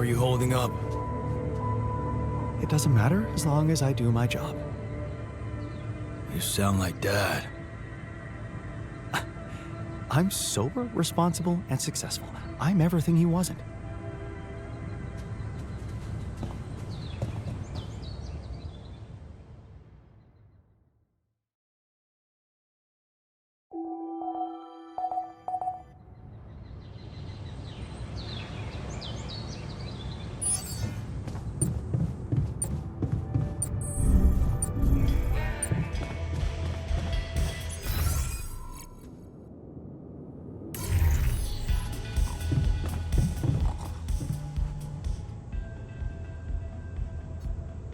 are you holding up? It doesn't matter as long as I do my job. You sound like Dad. I'm sober, responsible, and successful. I'm everything he wasn't.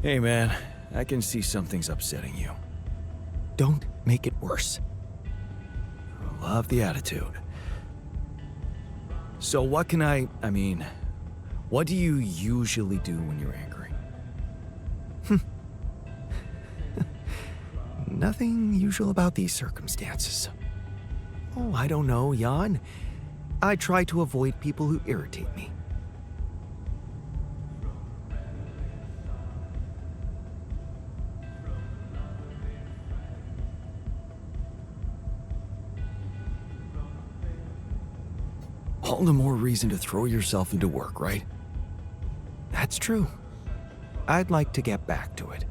Hey man, I can see something's upsetting you. Don't make it worse. Love the attitude. So what can what do you usually do when you're angry? Nothing usual about these circumstances. Oh, I don't know, Jan. I try to avoid people who irritate me. All the more reason to throw yourself into work, right? That's true. I'd like to get back to it.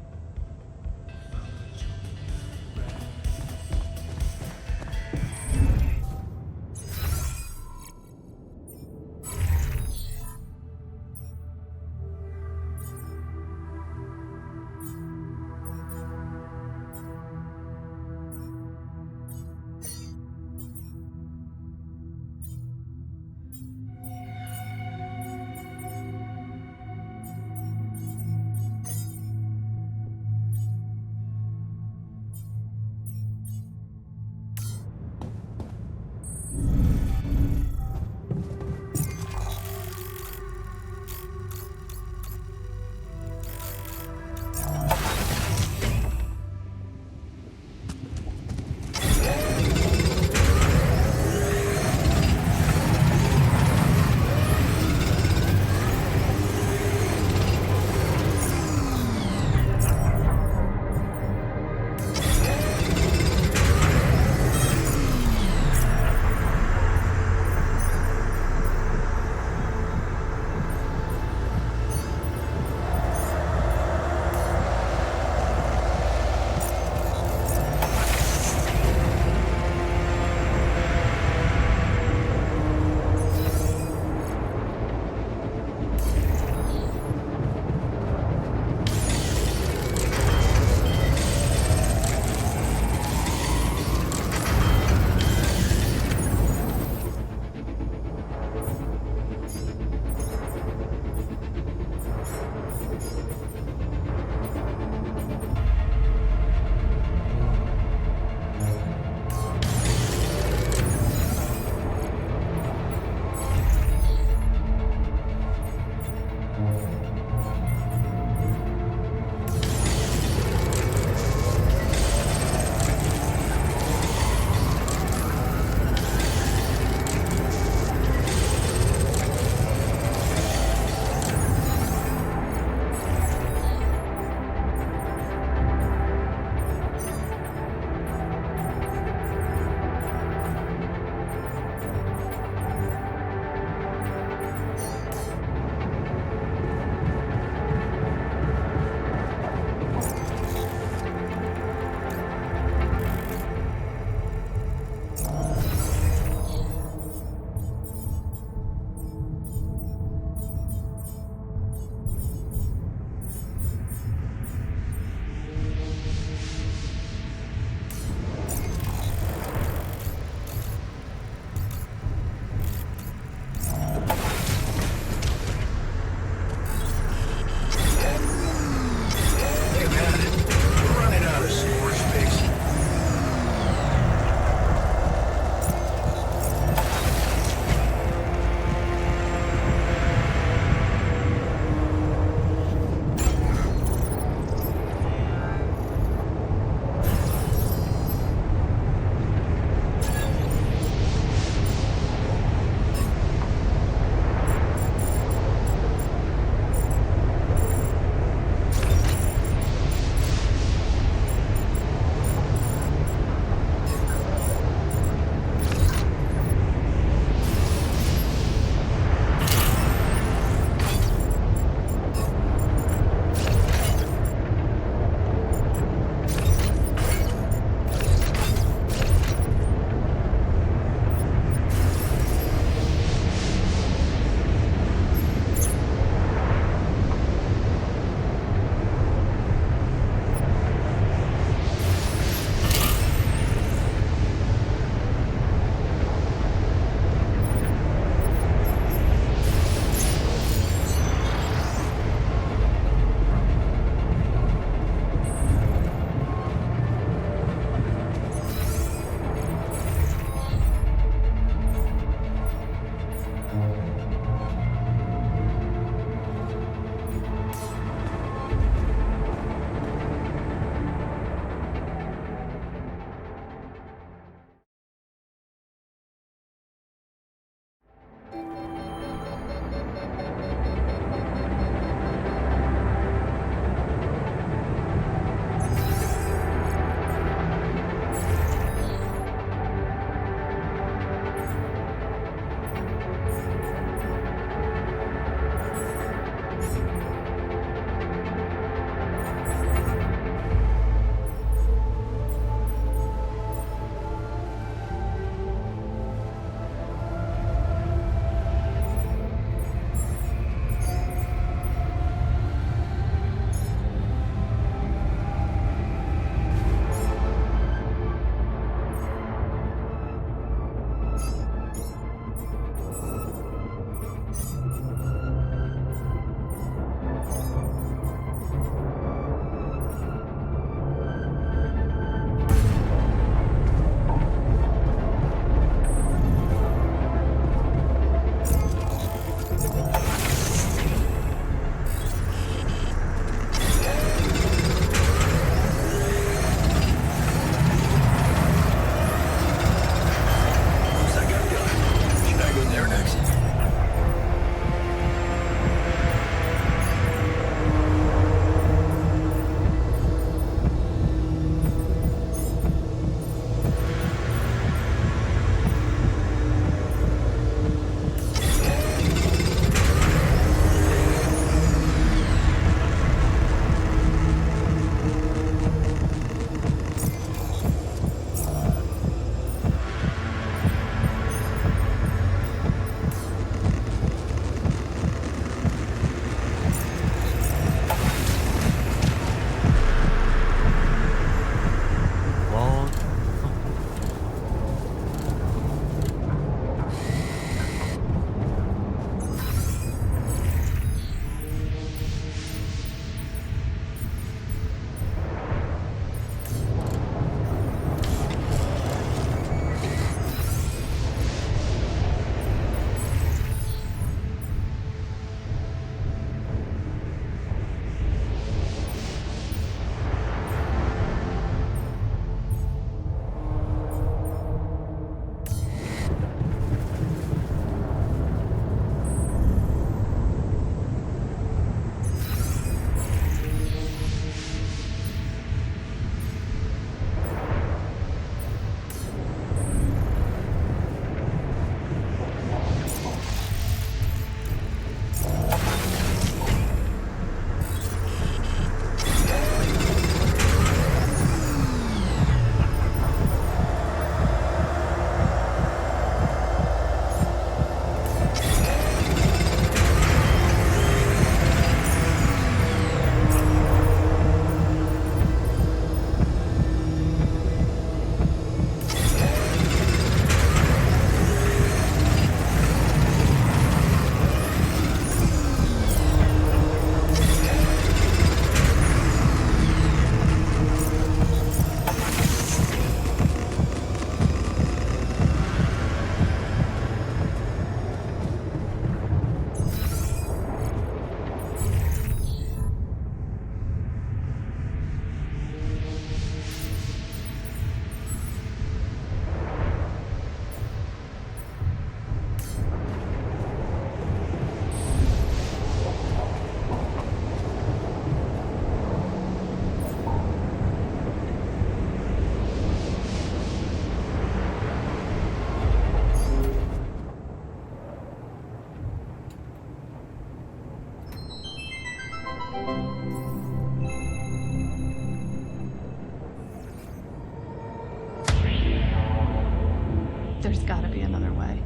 There's gotta be another way.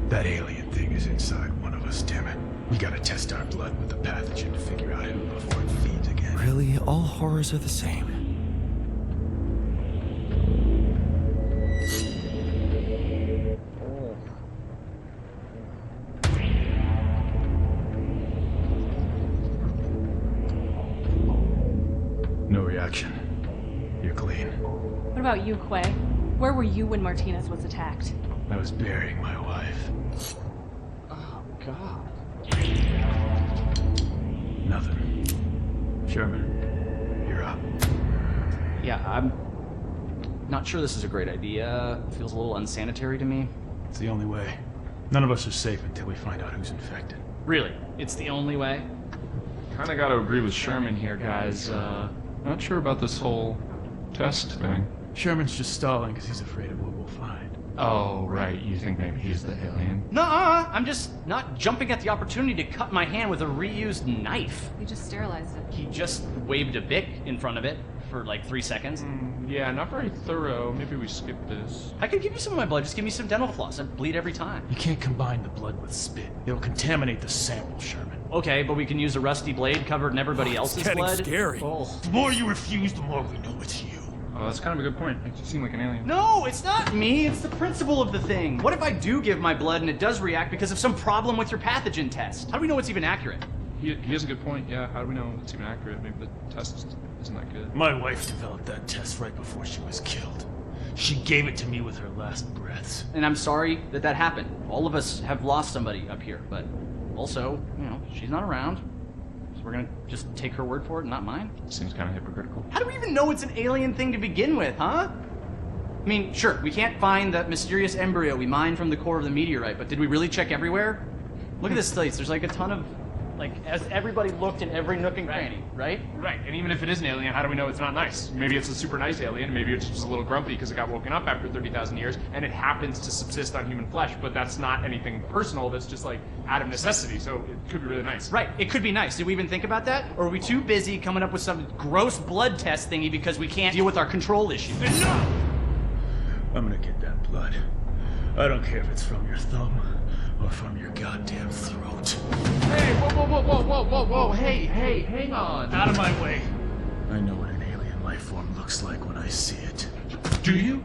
That alien thing is inside one of us, damn it. We gotta test our blood with the pathogen to figure out who before it feeds again. Really, all horrors are the same. No reaction. You're clean. What about you, Quay? Where were you when Martinez was attacked? I was burying my wife. Oh, God. Nothing. Sherman, you're up. Yeah, I'm not sure this is a great idea. It feels a little unsanitary to me. It's the only way. None of us are safe until we find out who's infected. Really? It's the only way? Kinda gotta agree with Sherman here, guys. Not sure about this whole test thing. Sherman's just stalling because he's afraid of what we'll find. Oh, right. You think maybe he's the alien? Nuh-uh! I'm just not jumping at the opportunity to cut my hand with a reused knife. We just sterilized it. He just waved a bic in front of it for like 3 seconds. Yeah, not very thorough. Maybe we skip this. I could give you some of my blood. Just give me some dental floss. I bleed every time. You can't combine the blood with spit. It'll contaminate the sample, Sherman. Okay, but we can use a rusty blade covered in everybody else's getting blood. scary. Oh. The more you refuse, the more we know it's you. Oh, that's kind of a good point. Makes you seem like an alien. No, it's not me. It's the principle of the thing. What if I do give my blood and it does react because of some problem with your pathogen test? How do we know it's even accurate? He has a good point. Yeah, how do we know it's even accurate? Maybe the test isn't that good. My wife developed that test right before she was killed. She gave it to me with her last breaths. And I'm sorry that that happened. All of us have lost somebody up here, but also, she's not around. So we're gonna just take her word for it and not mine? Seems kind of hypocritical. How do we even know it's an alien thing to begin with, huh? I mean, sure, we can't find that mysterious embryo we mined from the core of the meteorite, but did we really check everywhere? Look at this place. There's like a ton of, as everybody looked in every nook and cranny, right? Right, and even if it is an alien, how do we know it's not nice? Maybe it's a super nice alien, maybe it's just a little grumpy because it got woken up after 30,000 years, and it happens to subsist on human flesh, but that's not anything personal, that's just like out of necessity, so it could be really nice. Right, it could be nice. Did we even think about that? Or are we too busy coming up with some gross blood test thingy because we can't deal with our control issue? Enough! I'm gonna get that blood. I don't care if it's from your thumb or from your goddamn throat. Hey, whoa, hey, hang on. Out of my way. I know what an alien life form looks like when I see it. Do you?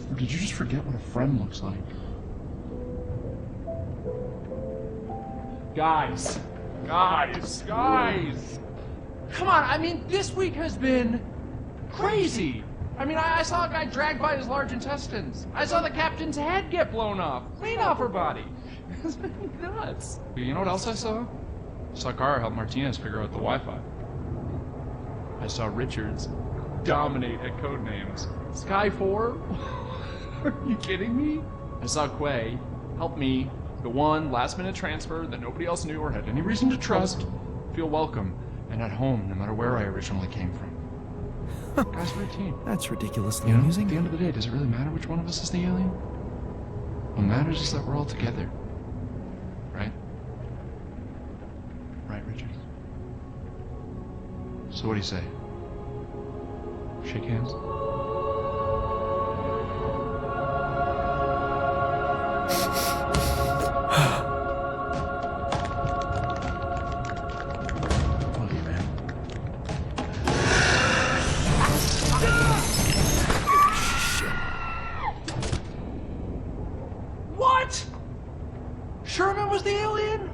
Or did you just forget what a friend looks like? Guys! Come on, I mean, this week has been crazy! I mean, I saw a guy dragged by his large intestines. I saw the captain's head get blown off, clean off her body. It's been nuts. You know what else I saw? I saw Kara help Martinez figure out the Wi-Fi. I saw Richards dominate at codenames. Sky 4? Are you kidding me? I saw Quay help me, the one last-minute transfer that nobody else knew or had any reason to trust, feel welcome and at home no matter where I originally came from. Guys, we're a team. That's ridiculously You know, amusing. at the end of the day, does it really matter which one of us is the alien? What matters is that we're all together. Right? Right, Richard? So what do you say? Shake hands? Love you, man. What? Sherman was the alien?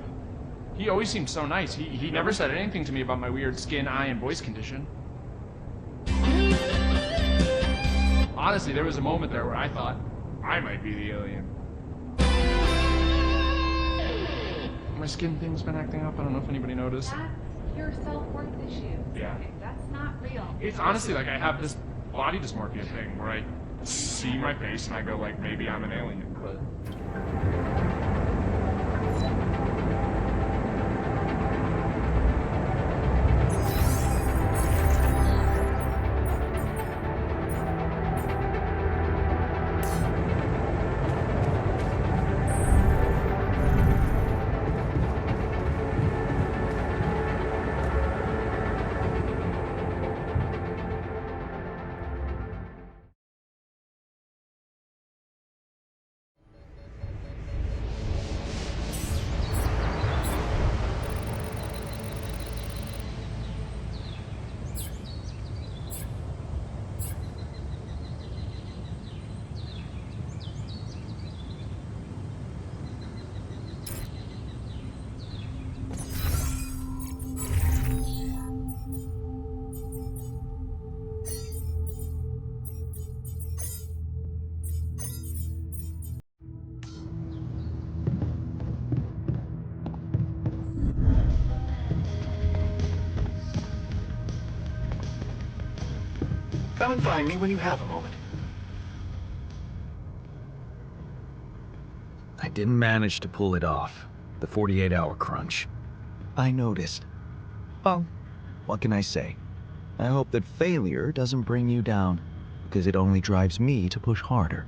He always seemed so nice. He never said anything to me about my weird skin, eye, and voice condition. Honestly, there was a moment there where I thought I might be the alien. My skin thing's been acting up. I don't know if anybody noticed. That's your self-worth issue. Yeah. That's not real. It's honestly like I have this body dysmorphia thing where I see my face and I go like, maybe I'm an alien, but... Come and find me when you have a moment. I didn't manage to pull it off. The 48-hour crunch. I noticed. Well, what can I say? I hope that failure doesn't bring you down, because it only drives me to push harder.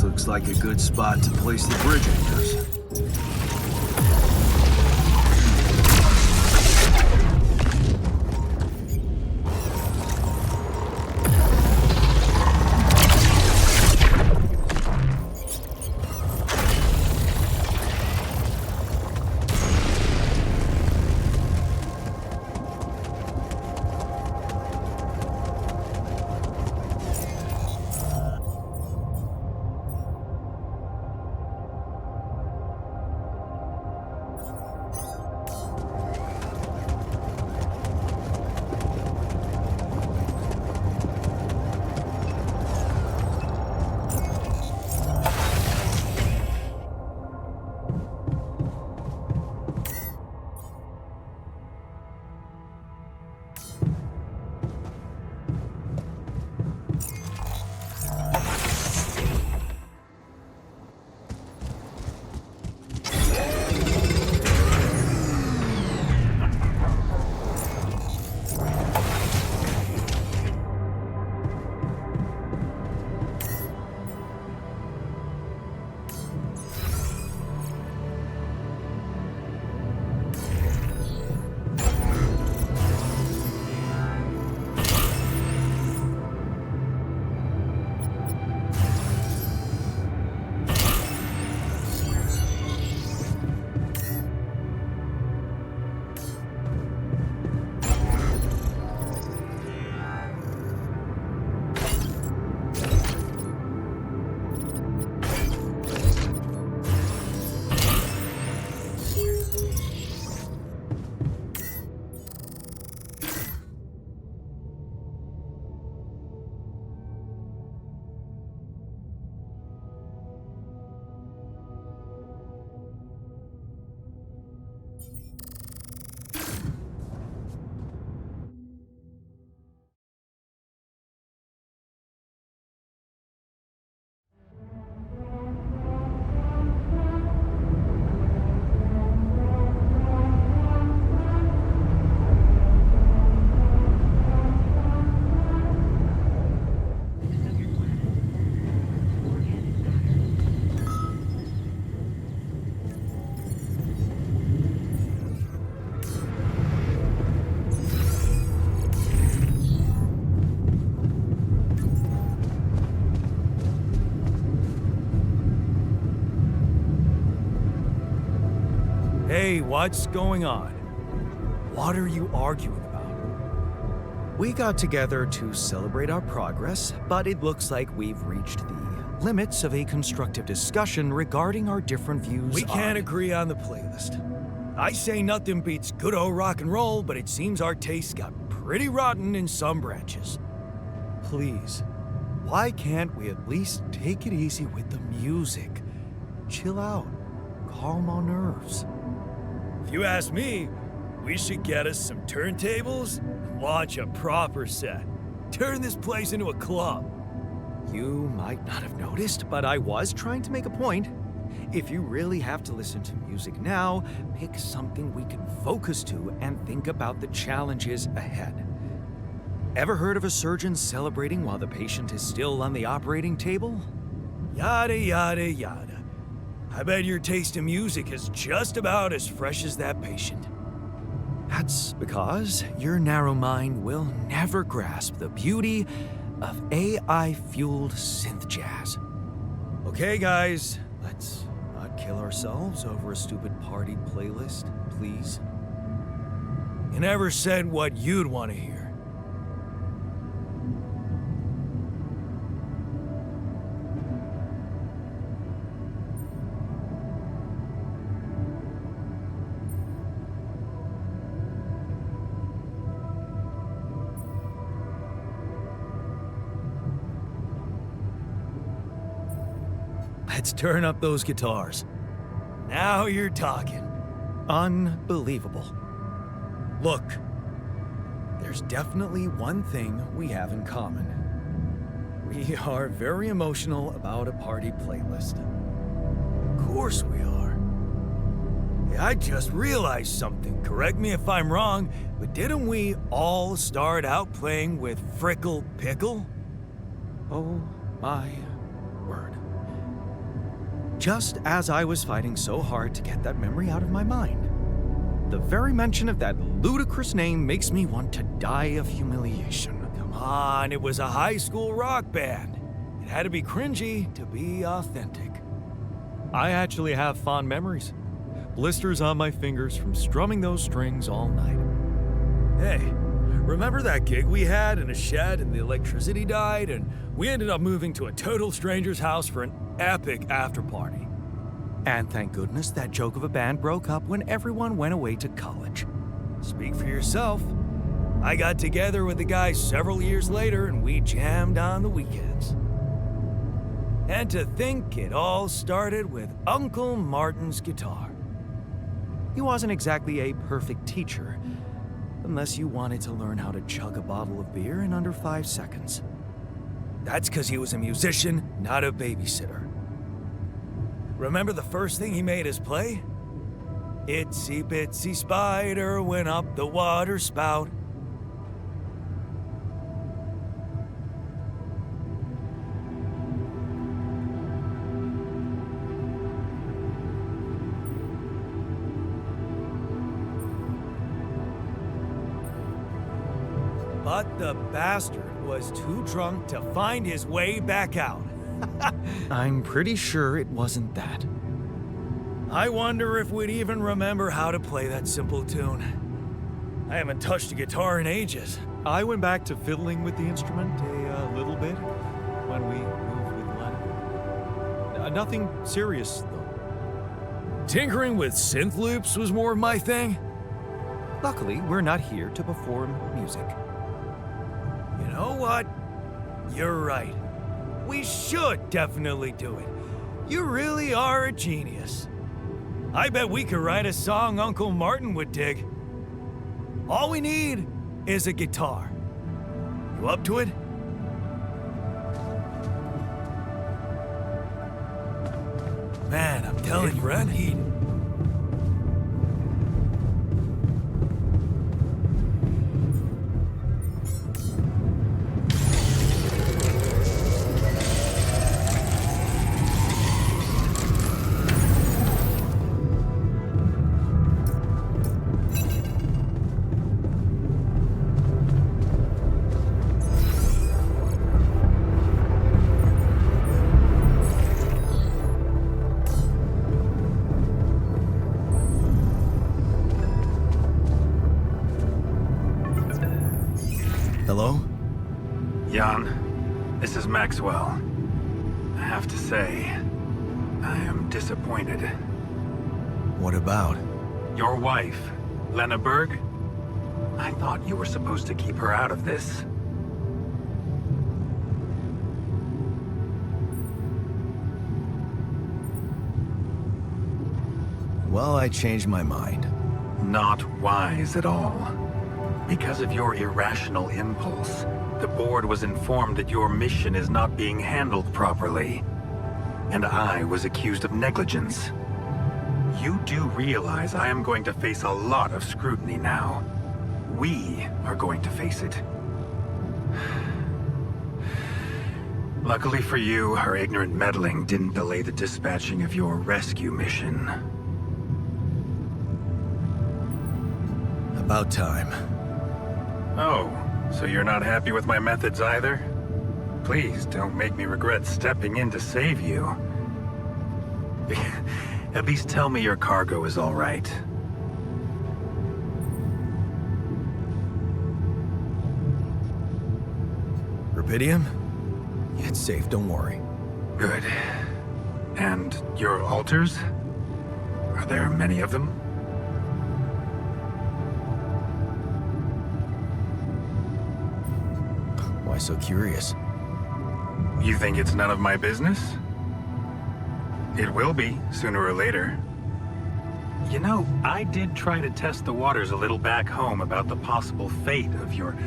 Looks like a good spot to place the bridge anchors. Hey, what's going on? What are you arguing about? We got together to celebrate our progress, but it looks like we've reached the limits of a constructive discussion regarding our different views. We can't agree on the playlist. I say nothing beats good old rock and roll, but it seems our tastes got pretty rotten in some branches. Please, why can't we at least take it easy with the music? Chill out, calm our nerves. If you ask me, we should get us some turntables and launch a proper set. Turn this place into a club. You might not have noticed, but I was trying to make a point. If you really have to listen to music now, pick something we can focus to and think about the challenges ahead. Ever heard of a surgeon celebrating while the patient is still on the operating table? Yada, yada, yada. I bet your taste in music is just about as fresh as that patient. That's because your narrow mind will never grasp the beauty of AI-fueled synth jazz. Okay, guys, let's not kill ourselves over a stupid party playlist, please. You never said what you'd want to hear. Let's turn up those guitars. Now you're talking. Unbelievable. Look, there's definitely one thing we have in common. We are very emotional about a party playlist. Of course we are. Hey, I just realized something. Correct me if I'm wrong, but didn't we all start out playing with Frickle Pickle? Oh my word. Just as I was fighting so hard to get that memory out of my mind. The very mention of that ludicrous name makes me want to die of humiliation. Come on, it was a high school rock band. It had to be cringy to be authentic. I actually have fond memories. Blisters on my fingers from strumming those strings all night. Hey, remember that gig we had in a shed and the electricity died and we ended up moving to a total stranger's house for an epic after-party? And thank goodness that joke of a band broke up when everyone went away to college. Speak for yourself. I got together with the guys several years later and we jammed on the weekends. And to think it all started with Uncle Martin's guitar. He wasn't exactly a perfect teacher, unless you wanted to learn how to chug a bottle of beer in under 5 seconds. That's because he was a musician, not a babysitter. Remember the first thing he made us play? Itsy bitsy spider went up the water spout. But the bastard was too drunk to find his way back out. I'm pretty sure it wasn't that. I wonder if we'd even remember how to play that simple tune. I haven't touched a guitar in ages. I went back to fiddling with the instrument a little bit when we moved with Len. Nothing serious, though. Tinkering with synth loops was more of my thing. Luckily, we're not here to perform music. You know what? You're right. We should definitely do it. You really are a genius. I bet we could write a song Uncle Martin would dig. All we need is a guitar. You up to it? Man, I'm telling you, Ren, he... Maxwell. I have to say, I am disappointed. What about? Your wife, Lena Berg? I thought you were supposed to keep her out of this. Well, I changed my mind. Not wise at all. Because of your irrational impulse, the board was informed that your mission is not being handled properly. And I was accused of negligence. You do realize I am going to face a lot of scrutiny now. We are going to face it. Luckily for you, her ignorant meddling didn't delay the dispatching of your rescue mission. About time. Oh, so you're not happy with my methods either? Please don't make me regret stepping in to save you. At least tell me your cargo is all right. Rubidium? It's safe, don't worry. Good. And your altars? Are there many of them? Why so curious? You think it's none of my business? It will be, sooner or later. You know, I did try to test the waters a little back home about the possible fate of your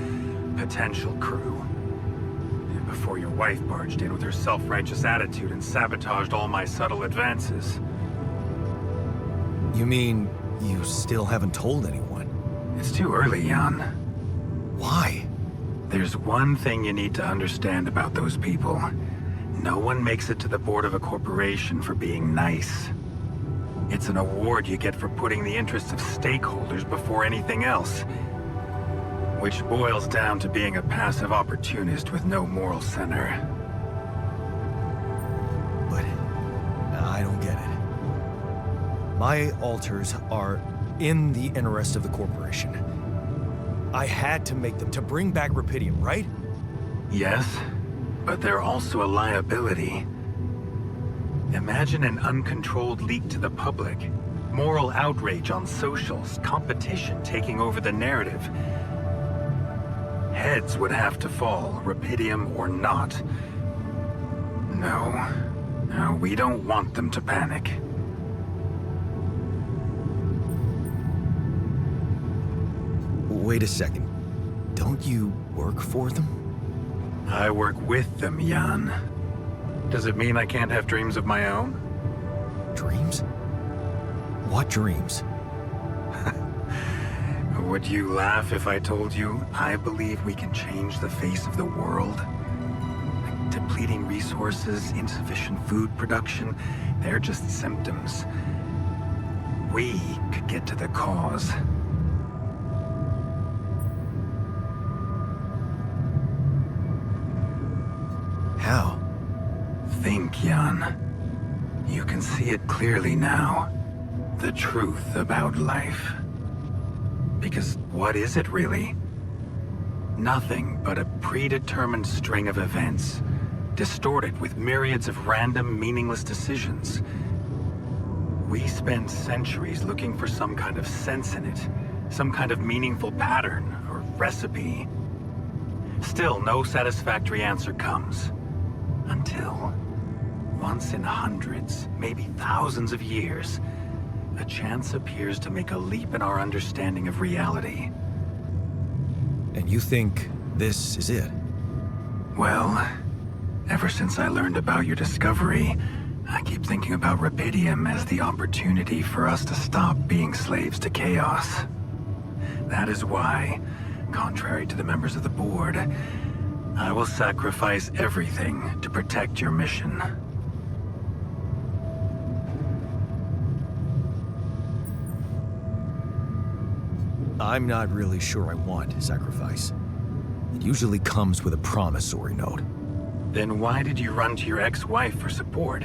potential crew. Before your wife barged in with her self-righteous attitude and sabotaged all my subtle advances. You mean you still haven't told anyone? It's too early, Jan. Why? There's one thing you need to understand about those people. No one makes it to the board of a corporation for being nice. It's an award you get for putting the interests of stakeholders before anything else. Which boils down to being a passive opportunist with no moral center. But I don't get it. My altars are in the interest of the corporation. I had to make them to bring back Rubidium, right? Yes, but they're also a liability. Imagine an uncontrolled leak to the public, moral outrage on socials, competition taking over the narrative. Heads would have to fall, Rubidium or not. No, we don't want them to panic. Wait a second. Don't you work for them? I work with them, Jan. Does it mean I can't have dreams of my own? Dreams? What dreams? Would you laugh if I told you I believe we can change the face of the world? Depleting resources, insufficient food production, they're just symptoms. We could get to the cause. How? Think, Jan. You can see it clearly now. The truth about life. Because what is it really? Nothing but a predetermined string of events, distorted with myriads of random, meaningless decisions. We spend centuries looking for some kind of sense in it, some kind of meaningful pattern or recipe. Still, no satisfactory answer comes. Until, once in hundreds, maybe thousands of years, a chance appears to make a leap in our understanding of reality. And you think this is it? Well, ever since I learned about your discovery, I keep thinking about Rubidium as the opportunity for us to stop being slaves to chaos. That is why, contrary to the members of the board, I will sacrifice everything to protect your mission. I'm not really sure I want sacrifice. It usually comes with a promissory note. Then why did you run to your ex-wife for support?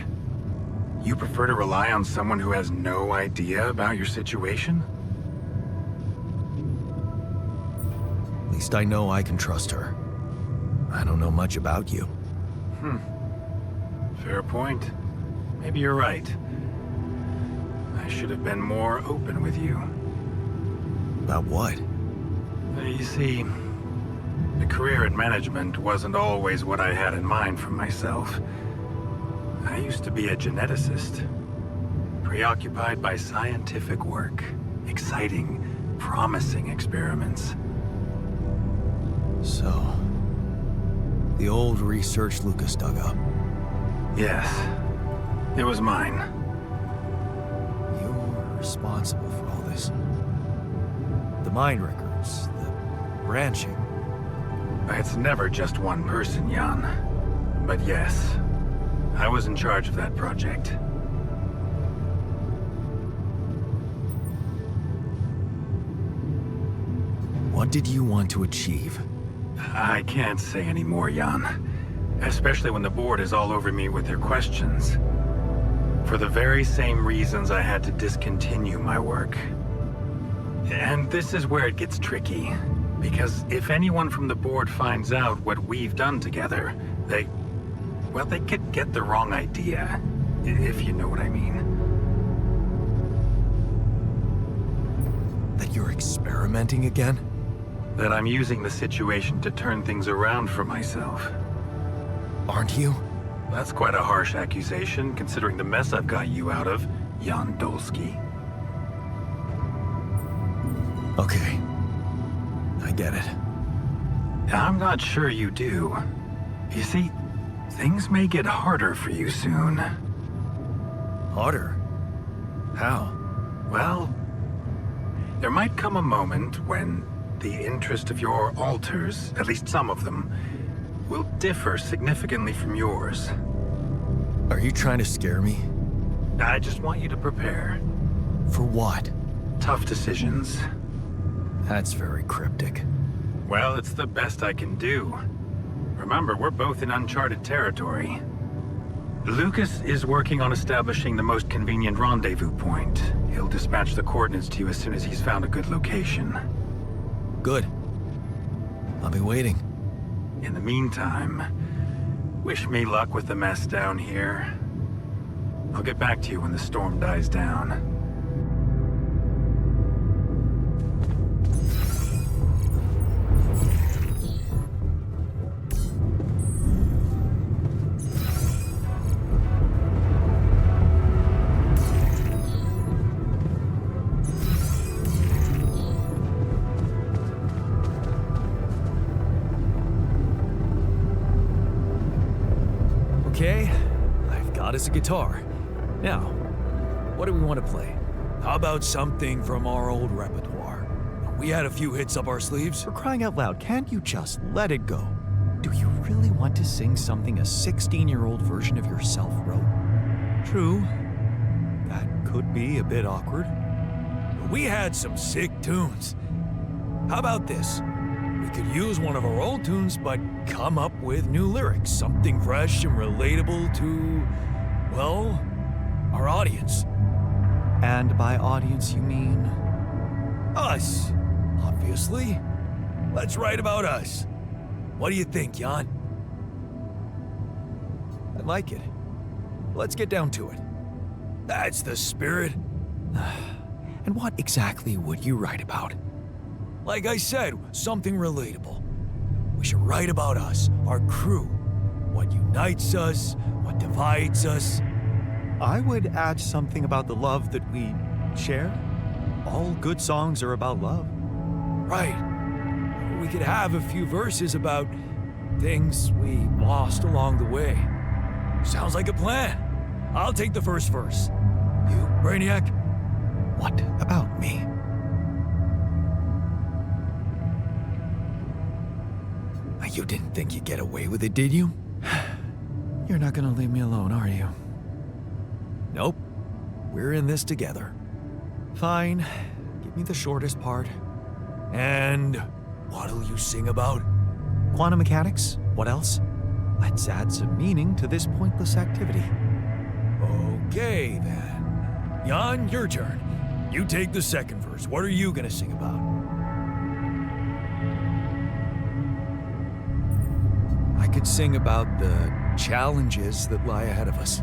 You prefer to rely on someone who has no idea about your situation? At least I know I can trust her. I don't know much about you. Fair point. Maybe you're right. I should have been more open with you. About what? You see, a career in management wasn't always what I had in mind for myself. I used to be a geneticist, preoccupied by scientific work, exciting, promising experiments. So, the old research Lucas dug up. Yes, it was mine. You're responsible for all this. The mine records, the branching. It's never just one person, Jan. But yes, I was in charge of that project. What did you want to achieve? I can't say any more, Jan. Especially when the board is all over me with their questions. For the very same reasons I had to discontinue my work. And this is where it gets tricky. Because if anyone from the board finds out what we've done together, they could get the wrong idea. If you know what I mean. That you're experimenting again? That I'm using the situation to turn things around for myself. Aren't you? That's quite a harsh accusation, considering the mess I've got you out of, Jan Dolsky. Okay. I get it. I'm not sure you do. You see, things may get harder for you soon. Harder? How? Well, there might come a moment when the interest of your alters, at least some of them, will differ significantly from yours. Are you trying to scare me? I just want you to prepare. For what? Tough decisions. That's very cryptic. Well, it's the best I can do. Remember, we're both in uncharted territory. Lucas is working on establishing the most convenient rendezvous point. He'll dispatch the coordinates to you as soon as he's found a good location. Good. I'll be waiting. In the meantime, wish me luck with the mess down here. I'll get back to you when the storm dies down. Okay, I've got us a guitar. Now, what do we want to play? How about something from our old repertoire? We had a few hits up our sleeves. For crying out loud, can't you just let it go? Do you really want to sing something a 16-year-old version of yourself wrote? True, that could be a bit awkward. But we had some sick tunes. How about this? We could use one of our old tunes, but come up with new lyrics. Something fresh and relatable to, well, our audience. And by audience, you mean us, obviously. Let's write about us. What do you think, Jan? I like it. Let's get down to it. That's the spirit. And what exactly would you write about? Like I said, something relatable. We should write about us, our crew. What unites us, what divides us. I would add something about the love that we share. All good songs are about love. Right. We could have a few verses about things we lost along the way. Sounds like a plan. I'll take the first verse. You, Brainiac? What about me? You didn't think you'd get away with it, did you? You're not gonna leave me alone, are you? Nope. We're in this together. Fine. Give me the shortest part. And what'll you sing about? Quantum mechanics? What else? Let's add some meaning to this pointless activity. Okay, then. Jan, your turn. You take the second verse. What are you gonna sing about? I could sing about the challenges that lie ahead of us.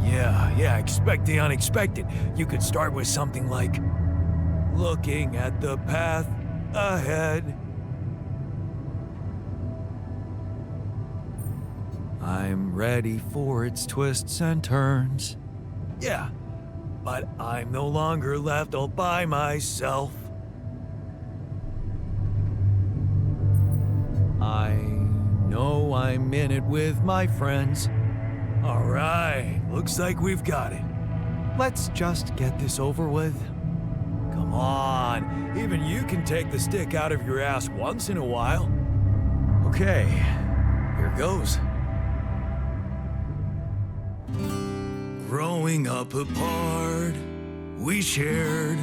Yeah, expect the unexpected. You could start with something like, looking at the path ahead. I'm ready for its twists and turns. Yeah, but I'm no longer left all by myself. I know I'm in it with my friends. All right, looks like we've got it. Let's just get this over with. Come on, even you can take the stick out of your ass once in a while. Okay, here goes. Growing up apart, we shared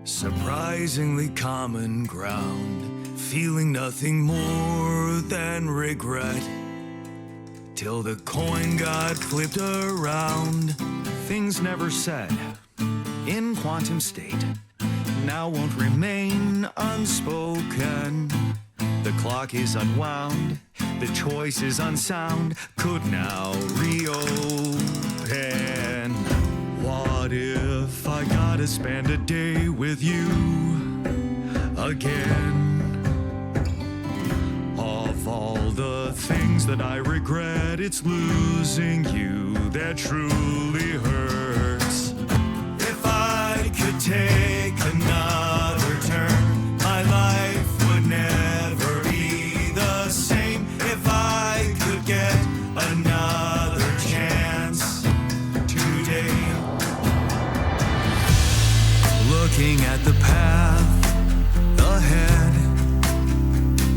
surprisingly common ground, feeling nothing more than regret. Till the coin got flipped around. Things never said in quantum state now won't remain unspoken. The clock is unwound, the choice is unsound, could now reopen. What if I gotta spend a day with you again? Of all the things that I regret, it's losing you that truly hurts. If I could take another turn, my life would never be the same. If I could get another chance today. Looking at the path ahead,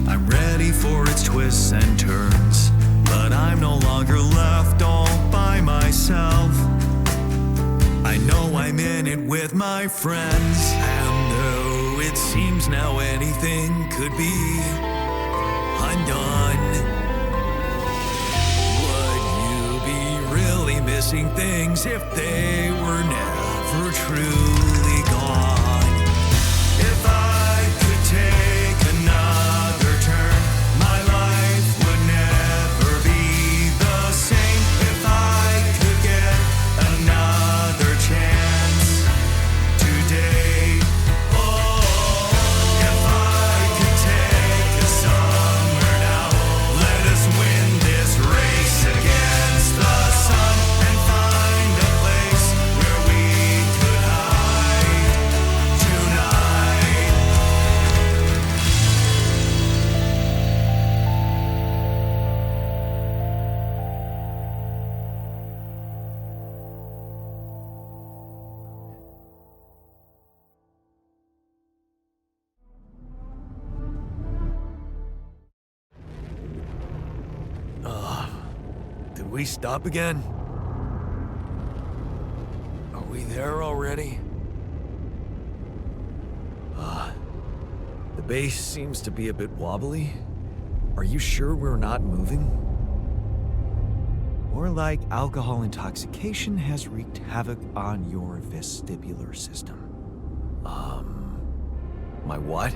I'm ready for its twists and turns, but I'm no longer left all by myself. I know I'm in it with my friends, and though it seems now anything could be undone, would you be really missing things if they were never truly gone? If I could take another turn, my life would never be the same. If I could get another chance today. Oh, if I could take us somewhere now, let us win this race against the sun and find a place where we could hide tonight. Did we stop again? Are we there already? The base seems to be a bit wobbly. Are you sure we're not moving? Or like alcohol intoxication has wreaked havoc on your vestibular system. My what?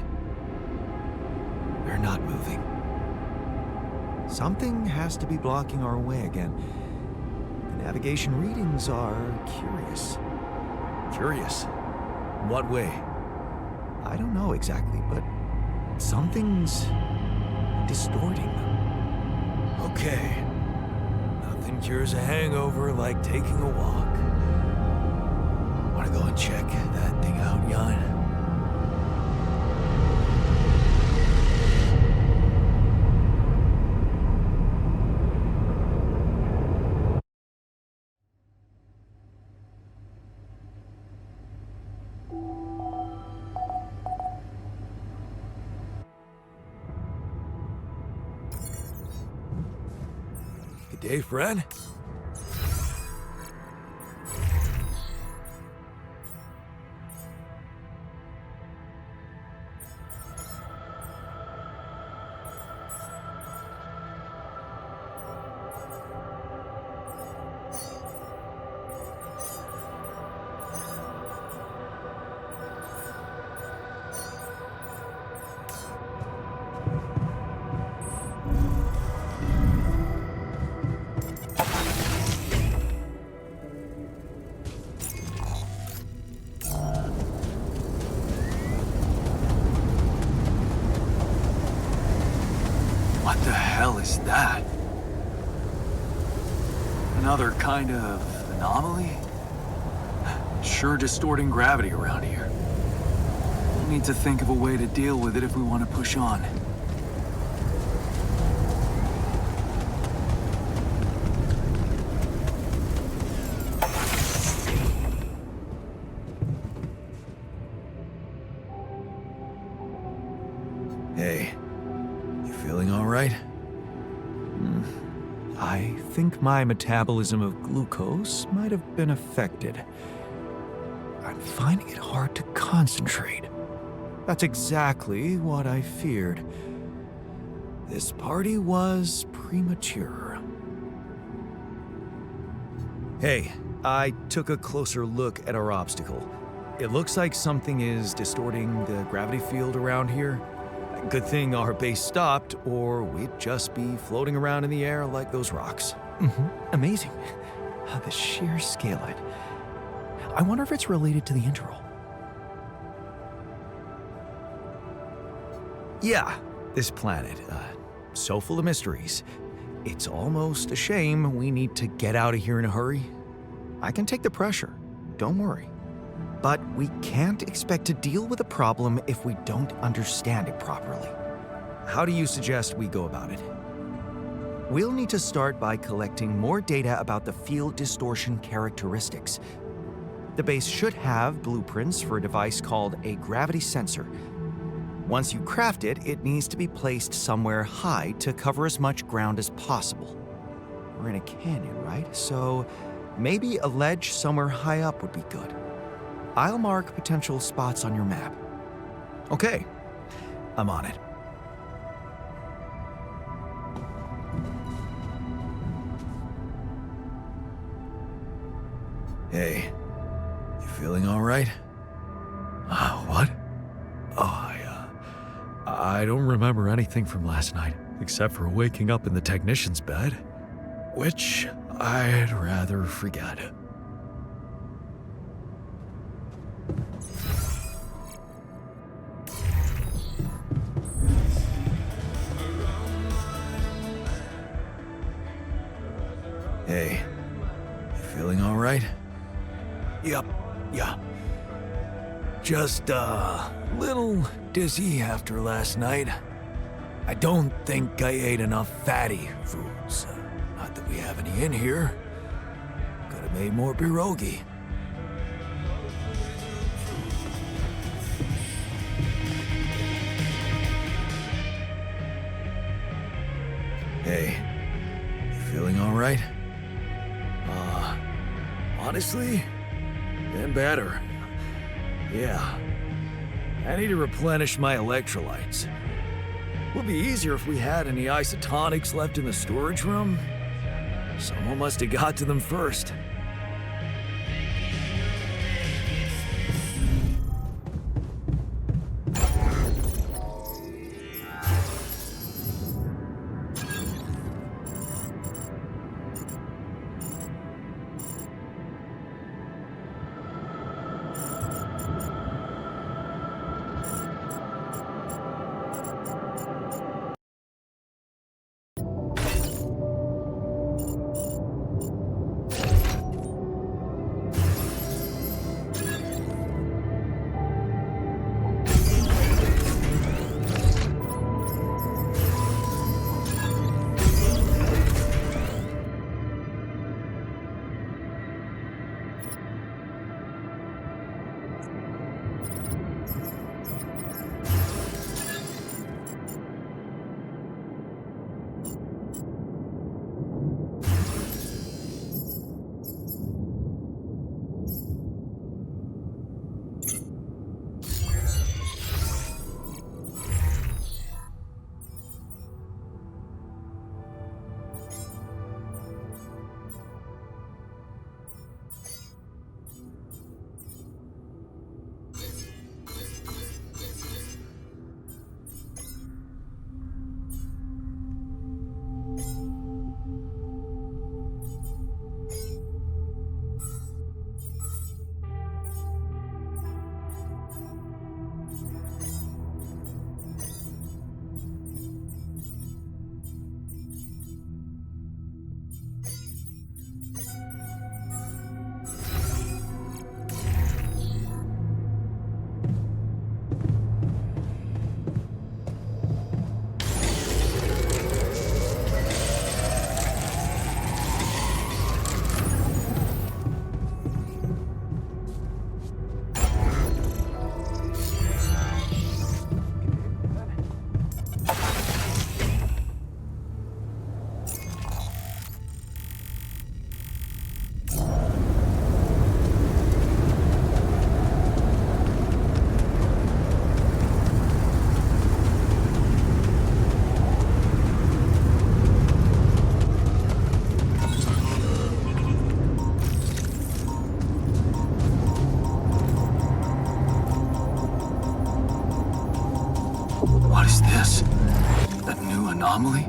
We're not moving. Something has to be blocking our way again. The navigation readings are curious. Curious? In what way? I don't know exactly, but something's distorting them. Okay. Nothing cures a hangover like taking a walk. Wanna go and check that thing out, Jan? Good day, friend. What's that? Another kind of anomaly? Sure distorting gravity around here. We need to think of a way to deal with it if we want to push on. Hey, you feeling all right? I think my metabolism of glucose might have been affected. I'm finding it hard to concentrate. That's exactly what I feared. This party was premature. Hey, I took a closer look at our obstacle. It looks like something is distorting the gravity field around here. Good thing our base stopped, or we'd just be floating around in the air like those rocks. Amazing. The sheer scale of it. I wonder if it's related to the interval. Yeah, this planet, so full of mysteries. It's almost a shame we need to get out of here in a hurry. I can take the pressure, don't worry. But we can't expect to deal with a problem if we don't understand it properly. How do you suggest we go about it? We'll need to start by collecting more data about the field distortion characteristics. The base should have blueprints for a device called a gravity sensor. Once you craft it, it needs to be placed somewhere high to cover as much ground as possible. We're in a canyon, right? So maybe a ledge somewhere high up would be good. I'll mark potential spots on your map. Okay, I'm on it. Hey, you feeling all right? What? I don't remember anything from last night, except for waking up in the technician's bed, which I'd rather forget. Hey, you feeling all right? Yep, yeah. Just a little dizzy after last night. I don't think I ate enough fatty foods. Not that we have any in here. Could have made more pierogi. Hey, you feeling all right? Honestly, been better. Yeah. I need to replenish my electrolytes. Would be easier if we had any isotonics left in the storage room. Someone must have got to them first. anomaly?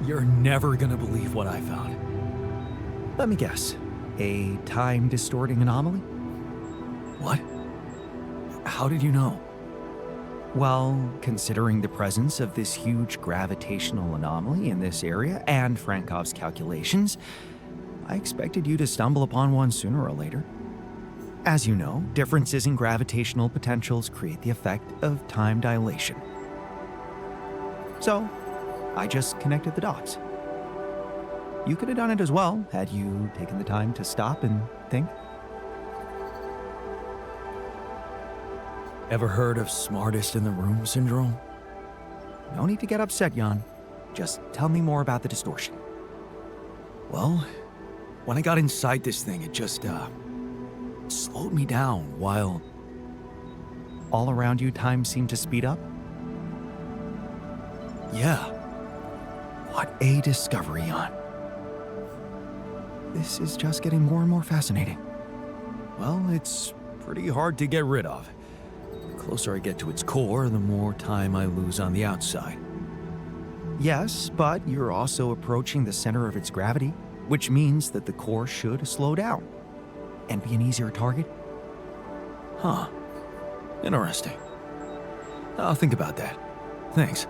You're never gonna believe what I found. Let me guess. A time-distorting anomaly? What? How did you know? Well, considering the presence of this huge gravitational anomaly in this area and Frankov's calculations, I expected you to stumble upon one sooner or later. As you know, differences in gravitational potentials create the effect of time dilation. So, I just connected the dots. You could have done it as well, had you taken the time to stop and think. Ever heard of smartest in the room syndrome? No need to get upset, Jan. Just tell me more about the distortion. Well, when I got inside this thing, it just, slowed me down while all around you time seemed to speed up. Yeah. What a discovery, Jan. This is just getting more and more fascinating. Well, it's pretty hard to get rid of. The closer I get to its core, the more time I lose on the outside. Yes, but you're also approaching the center of its gravity, which means that the core should slow down and be an easier target. Huh. Interesting. I'll think about that. Thanks.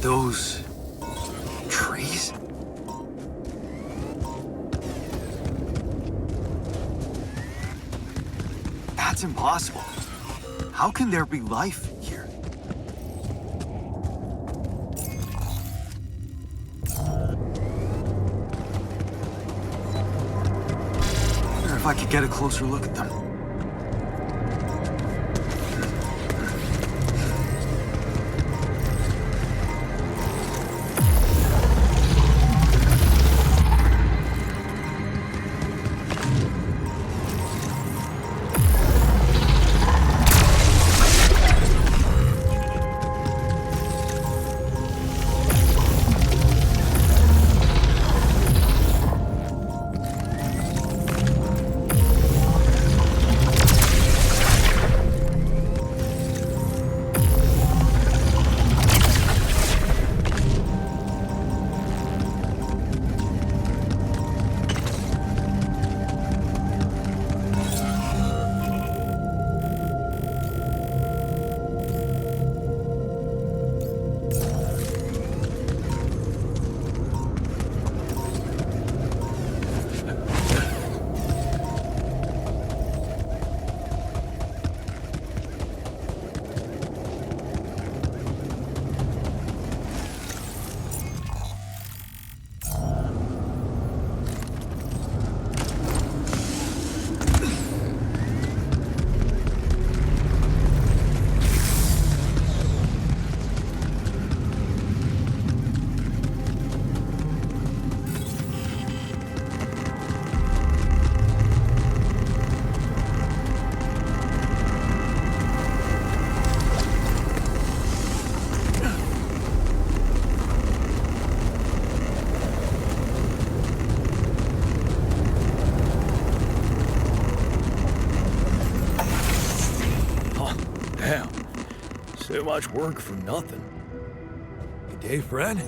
those trees? That's impossible. How can there be life here? I wonder if I could get a closer look at them. Damn. So much work for nothing. Good day, friend.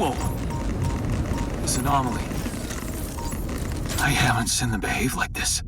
Whoa. This anomaly. I haven't seen them behave like this.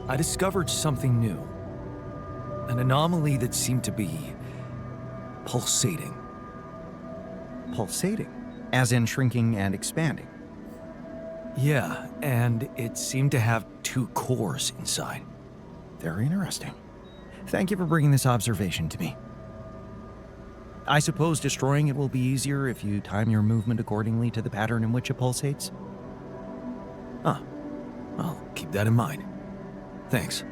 I discovered something new. An anomaly that seemed to be pulsating. Pulsating, as in shrinking and expanding. Yeah, and it seemed to have two cores inside. Very interesting. Thank you for bringing this observation to me. I suppose destroying it will be easier if you time your movement accordingly to the pattern in which it pulsates? Huh. I'll keep that in mind. Thanks.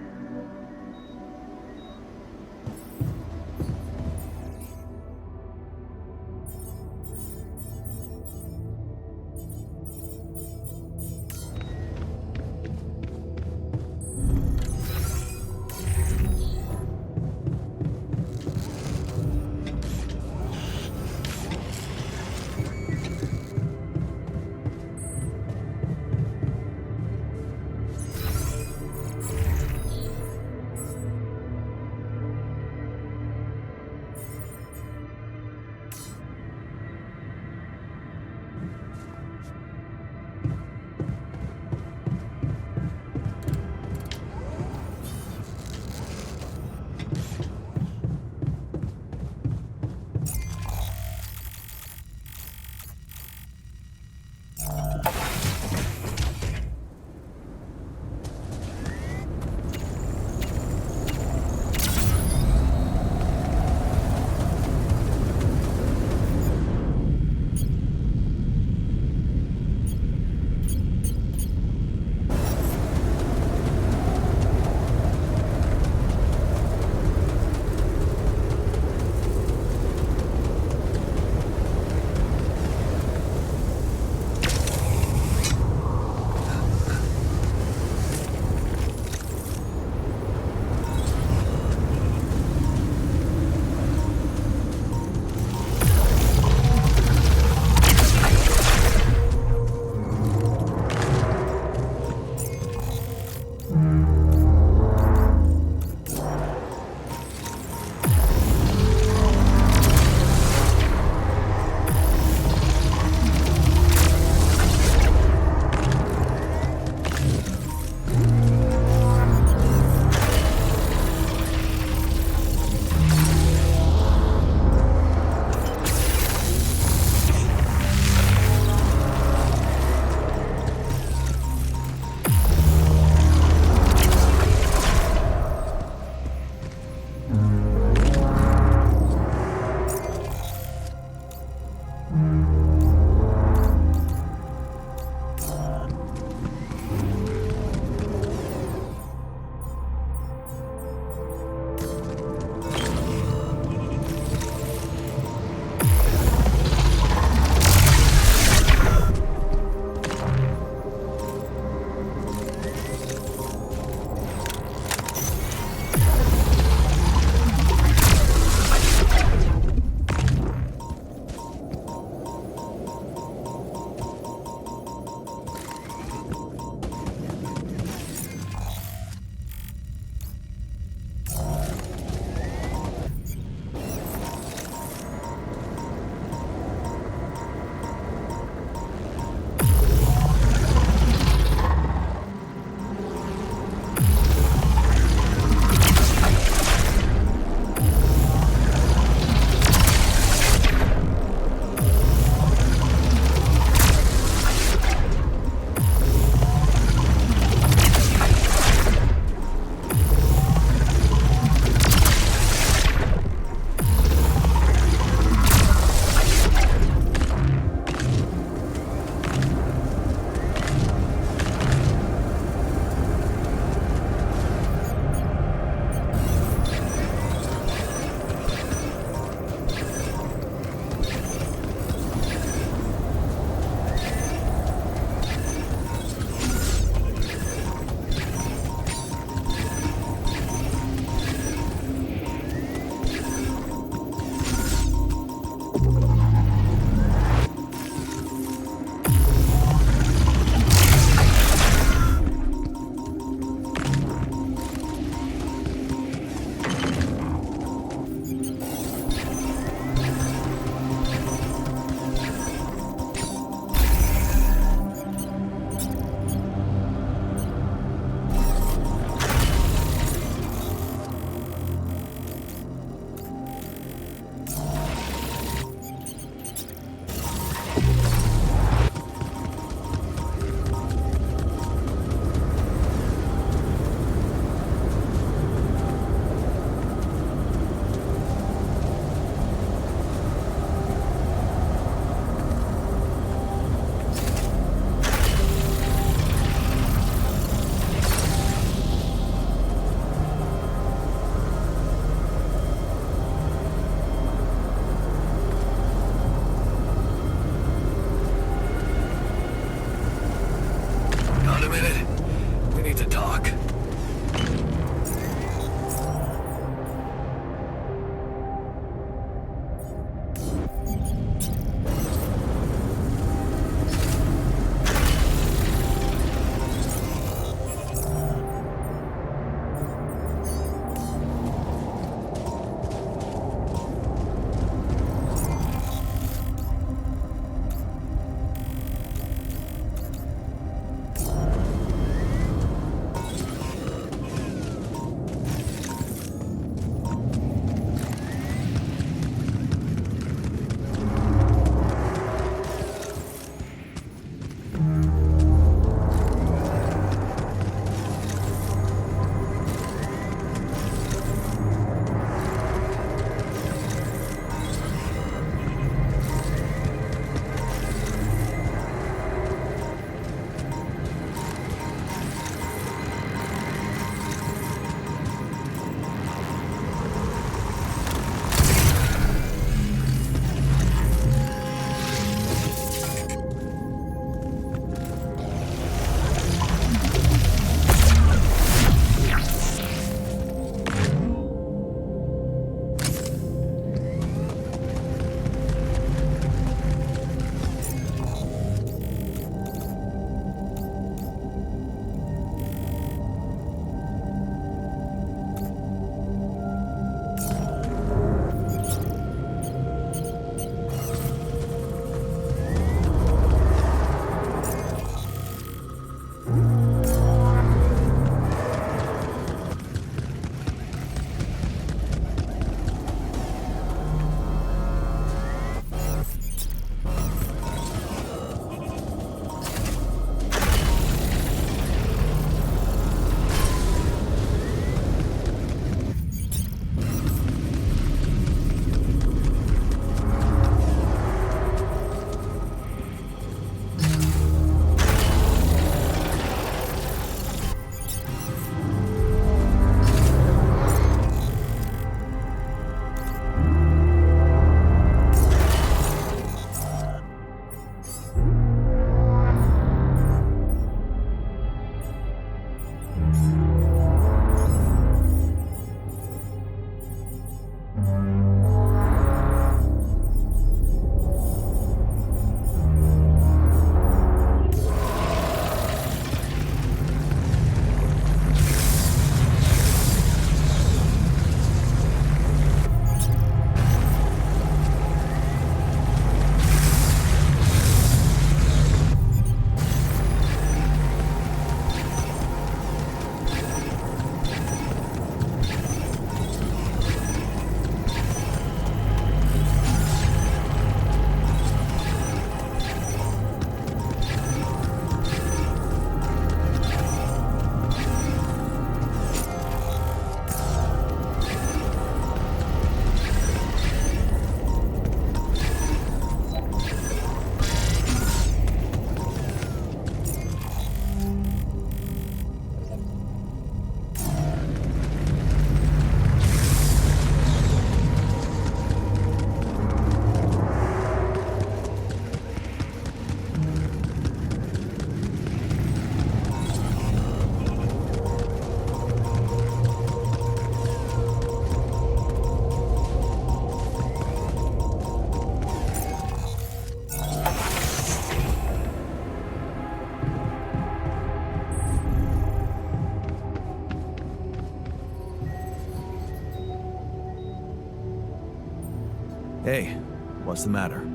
Hey, what's the matter?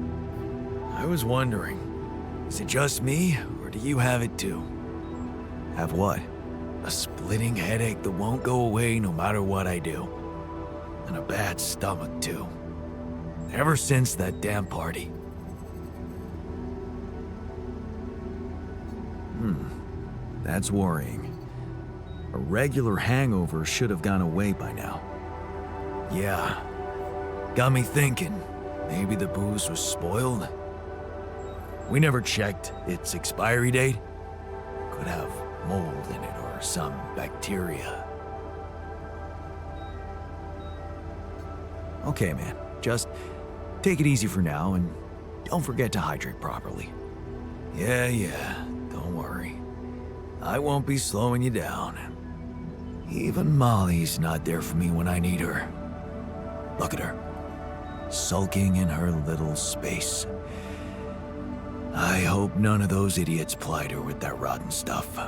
I was wondering, is it just me, or do you have it too? Have what? A splitting headache that won't go away no matter what I do. And a bad stomach too. Ever since that damn party. That's worrying. A regular hangover should have gone away by now. Yeah. Got me thinking, maybe the booze was spoiled. We never checked its expiry date. Could have mold in it or some bacteria. Okay, man. Just take it easy for now and don't forget to hydrate properly. Yeah, don't worry. I won't be slowing you down. Even Molly's not there for me when I need her. Look at her. sulking in her little space. I hope none of those idiots plied her with that rotten stuff.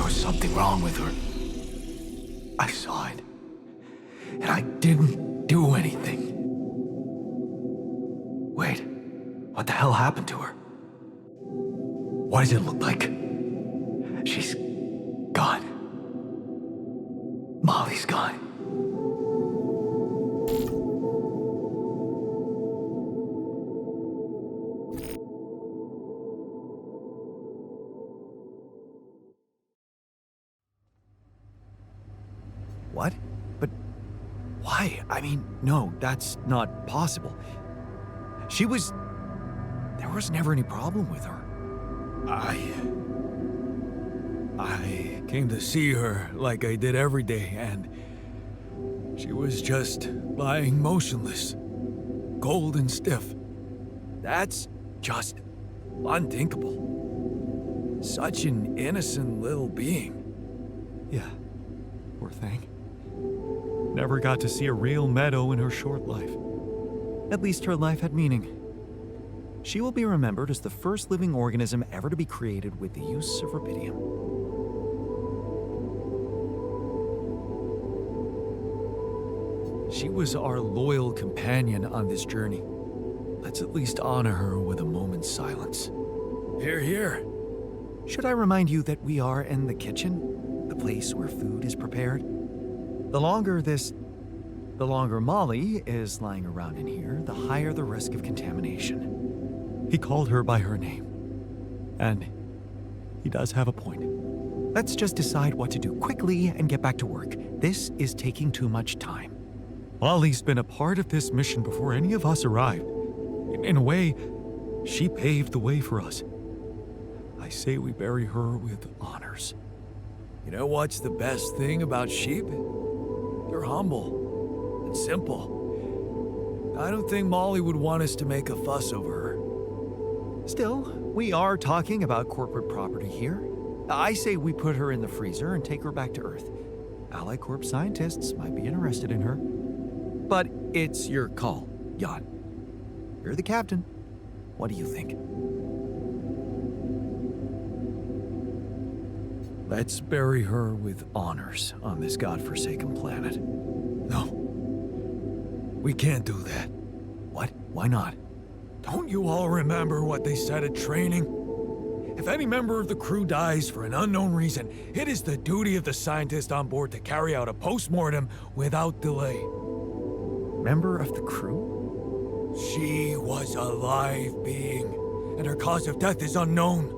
Something wrong with her. I saw it. And I didn't do anything. Wait, what the hell happened to her? What does it look like? She's gone. Molly's gone. What? But why? I mean, no, that's not possible. There was never any problem with her. I came to see her like I did every day, and she was just lying motionless, cold and stiff. That's just unthinkable. Such an innocent little being. Yeah, poor thing. Never got to see a real meadow in her short life. At least her life had meaning. She will be remembered as the first living organism ever to be created with the use of rubidium. She was our loyal companion on this journey. Let's at least honor her with a moment's silence. Here, here. Should I remind you that we are in the kitchen, the place where food is prepared? The longer Molly is lying around in here, the higher the risk of contamination. He called her by her name. And he does have a point. Let's just decide what to do quickly and get back to work. This is taking too much time. Molly's been a part of this mission before any of us arrived. In a way, she paved the way for us. I say we bury her with honors. You know what's the best thing about sheep? They're humble and simple. I don't think Molly would want us to make a fuss over her. Still, we are talking about corporate property here. I say we put her in the freezer and take her back to Earth. Ally Corp scientists might be interested in her. But it's your call, Jan. You're the captain. What do you think? Let's bury her with honors on this godforsaken planet. No. We can't do that. What? Why not? Don't you all remember what they said at training? If any member of the crew dies for an unknown reason, it is the duty of the scientist on board to carry out a post-mortem without delay. Member of the crew? She was a live being, and her cause of death is unknown.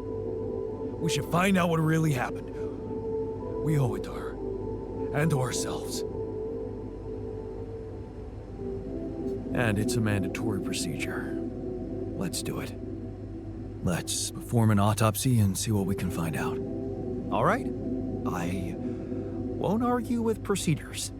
We should find out what really happened. We owe it to her. And to ourselves. And it's a mandatory procedure. Let's do it. Let's perform an autopsy and see what we can find out. All right? I won't argue with procedures.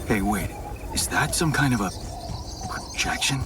Hey, wait. Is that some kind of a projection?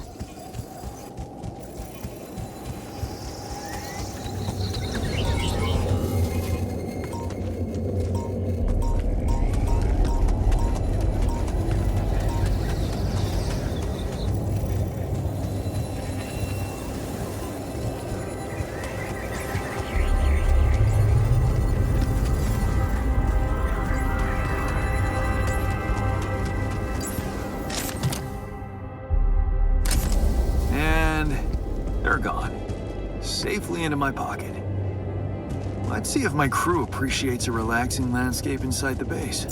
Safely into my pocket. Let's see if my crew appreciates a relaxing landscape inside the base.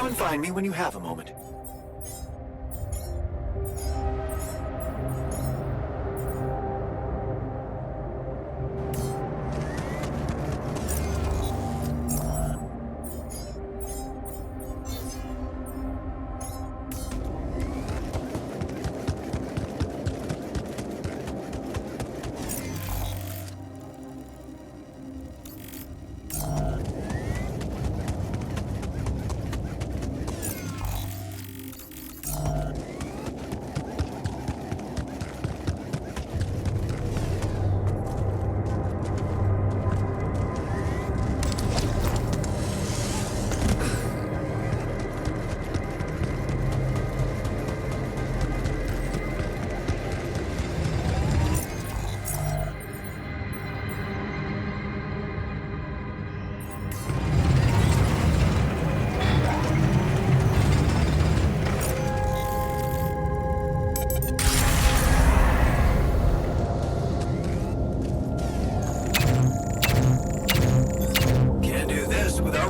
Come and find me when you have a moment.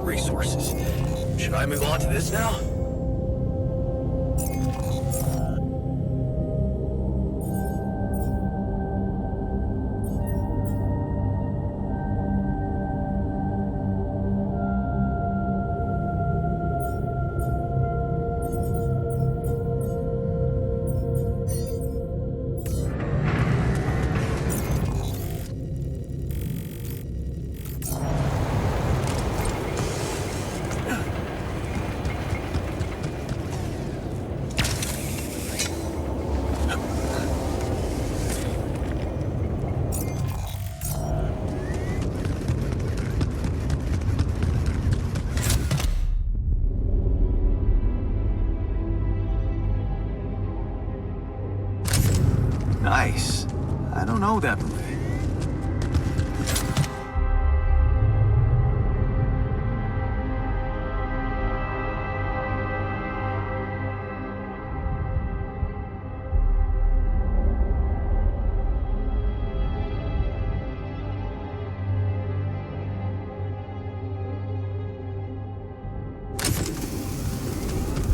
Resources. Should I move on to this now? Nice. I don't know that movie.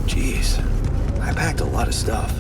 Jeez, I packed a lot of stuff.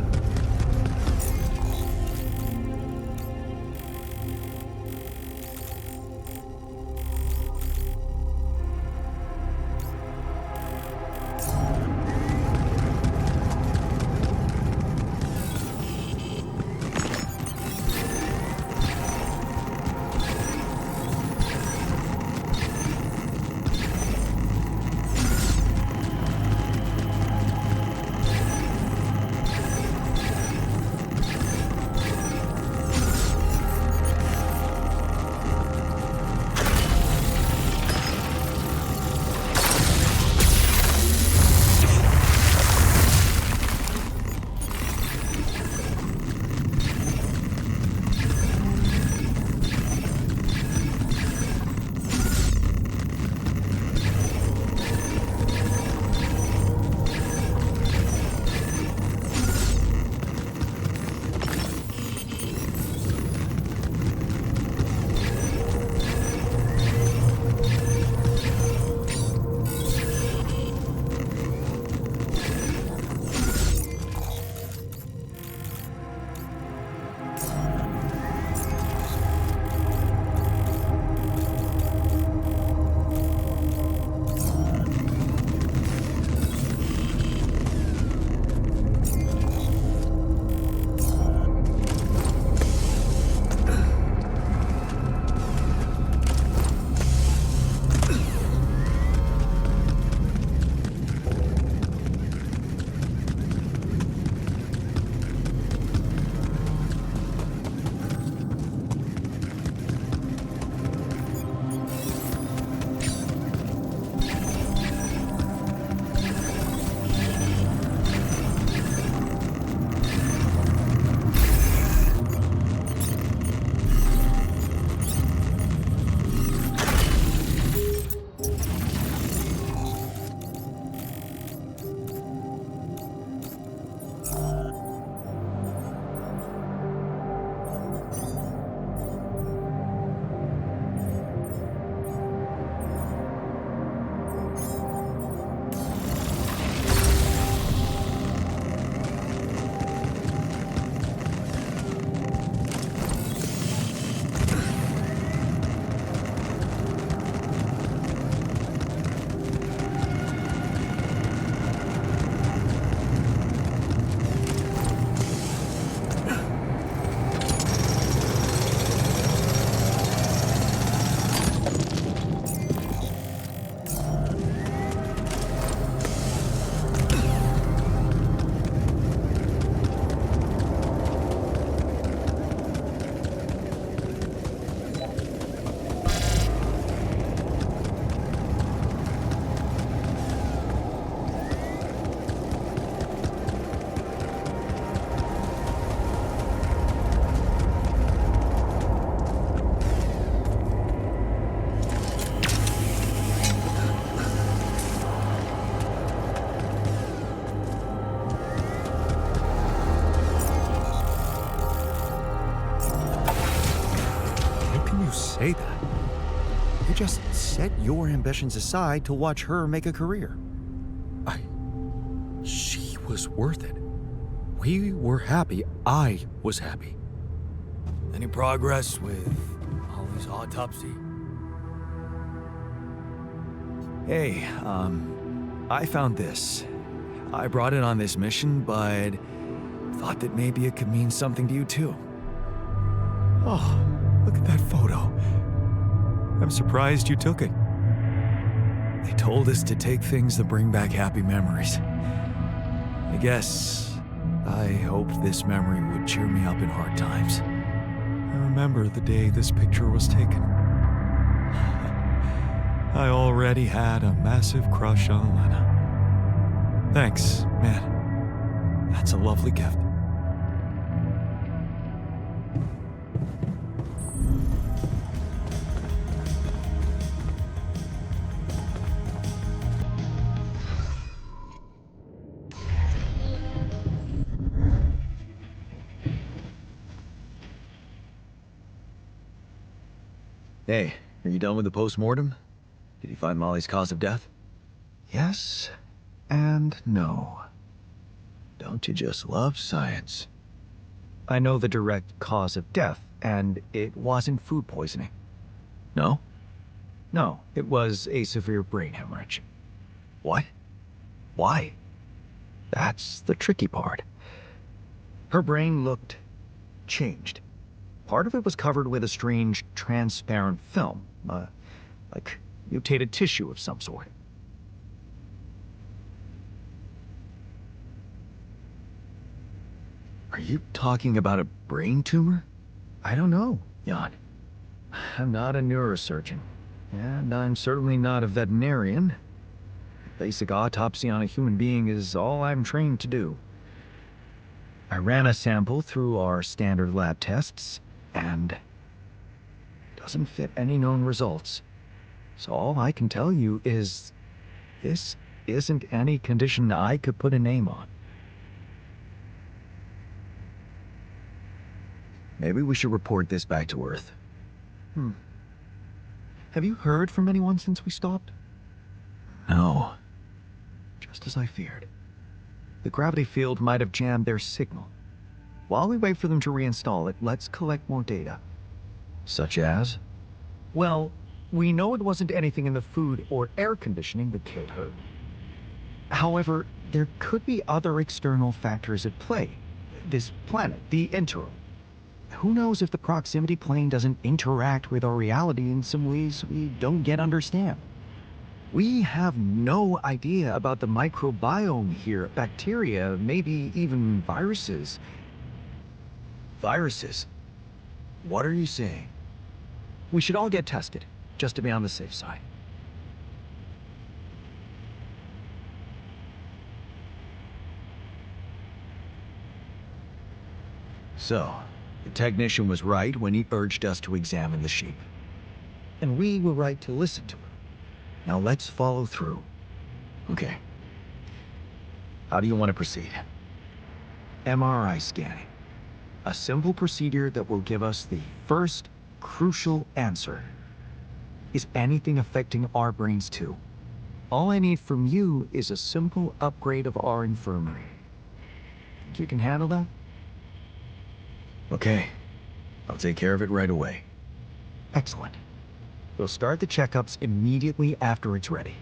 say that. You just set your ambitions aside to watch her make a career. She was worth it. We were happy. I was happy. Any progress with Molly's autopsy? Hey, I found this. I brought it on this mission, but thought that maybe it could mean something to you too. Oh, look at that photo. I'm surprised you took it. They told us to take things that bring back happy memories. I hoped this memory would cheer me up in hard times. I remember the day this picture was taken. I already had a massive crush on Lena. Thanks, man. That's a lovely gift. Hey, are you done with the post-mortem? Did you find Molly's cause of death? Yes and no. Don't you just love science? I know the direct cause of death, and it wasn't food poisoning. No? No, it was a severe brain hemorrhage. What? Why? That's the tricky part. Her brain looked changed. Part of it was covered with a strange, transparent film, like mutated tissue of some sort. Are you talking about a brain tumor? I don't know, Jan. I'm not a neurosurgeon, and I'm certainly not a veterinarian. Basic autopsy on a human being is all I'm trained to do. I ran a sample through our standard lab tests, and doesn't fit any known results. So all I can tell you is this isn't any condition I could put a name on. Maybe we should report this back to Earth. Have you heard from anyone since we stopped? No. Just as I feared. The gravity field might have jammed their signal. While we wait for them to reinstall it, let's collect more data. Such as? Well, we know it wasn't anything in the food or air conditioning that killed her. However, there could be other external factors at play. This planet, the interim. Who knows if the proximity plane doesn't interact with our reality in some ways we don't yet understand? We have no idea about the microbiome here, bacteria, maybe even viruses. Viruses? What are you saying? We should all get tested, just to be on the safe side. So, the technician was right when he urged us to examine the sheep. And we were right to listen to him. Now let's follow through. Okay. How do you want to proceed? MRI scanning. A simple procedure that will give us the first crucial answer. Is anything affecting our brains too? All I need from you is a simple upgrade of our infirmary. Think you can handle that? Okay. I'll take care of it right away. Excellent. We'll start the checkups immediately after it's ready.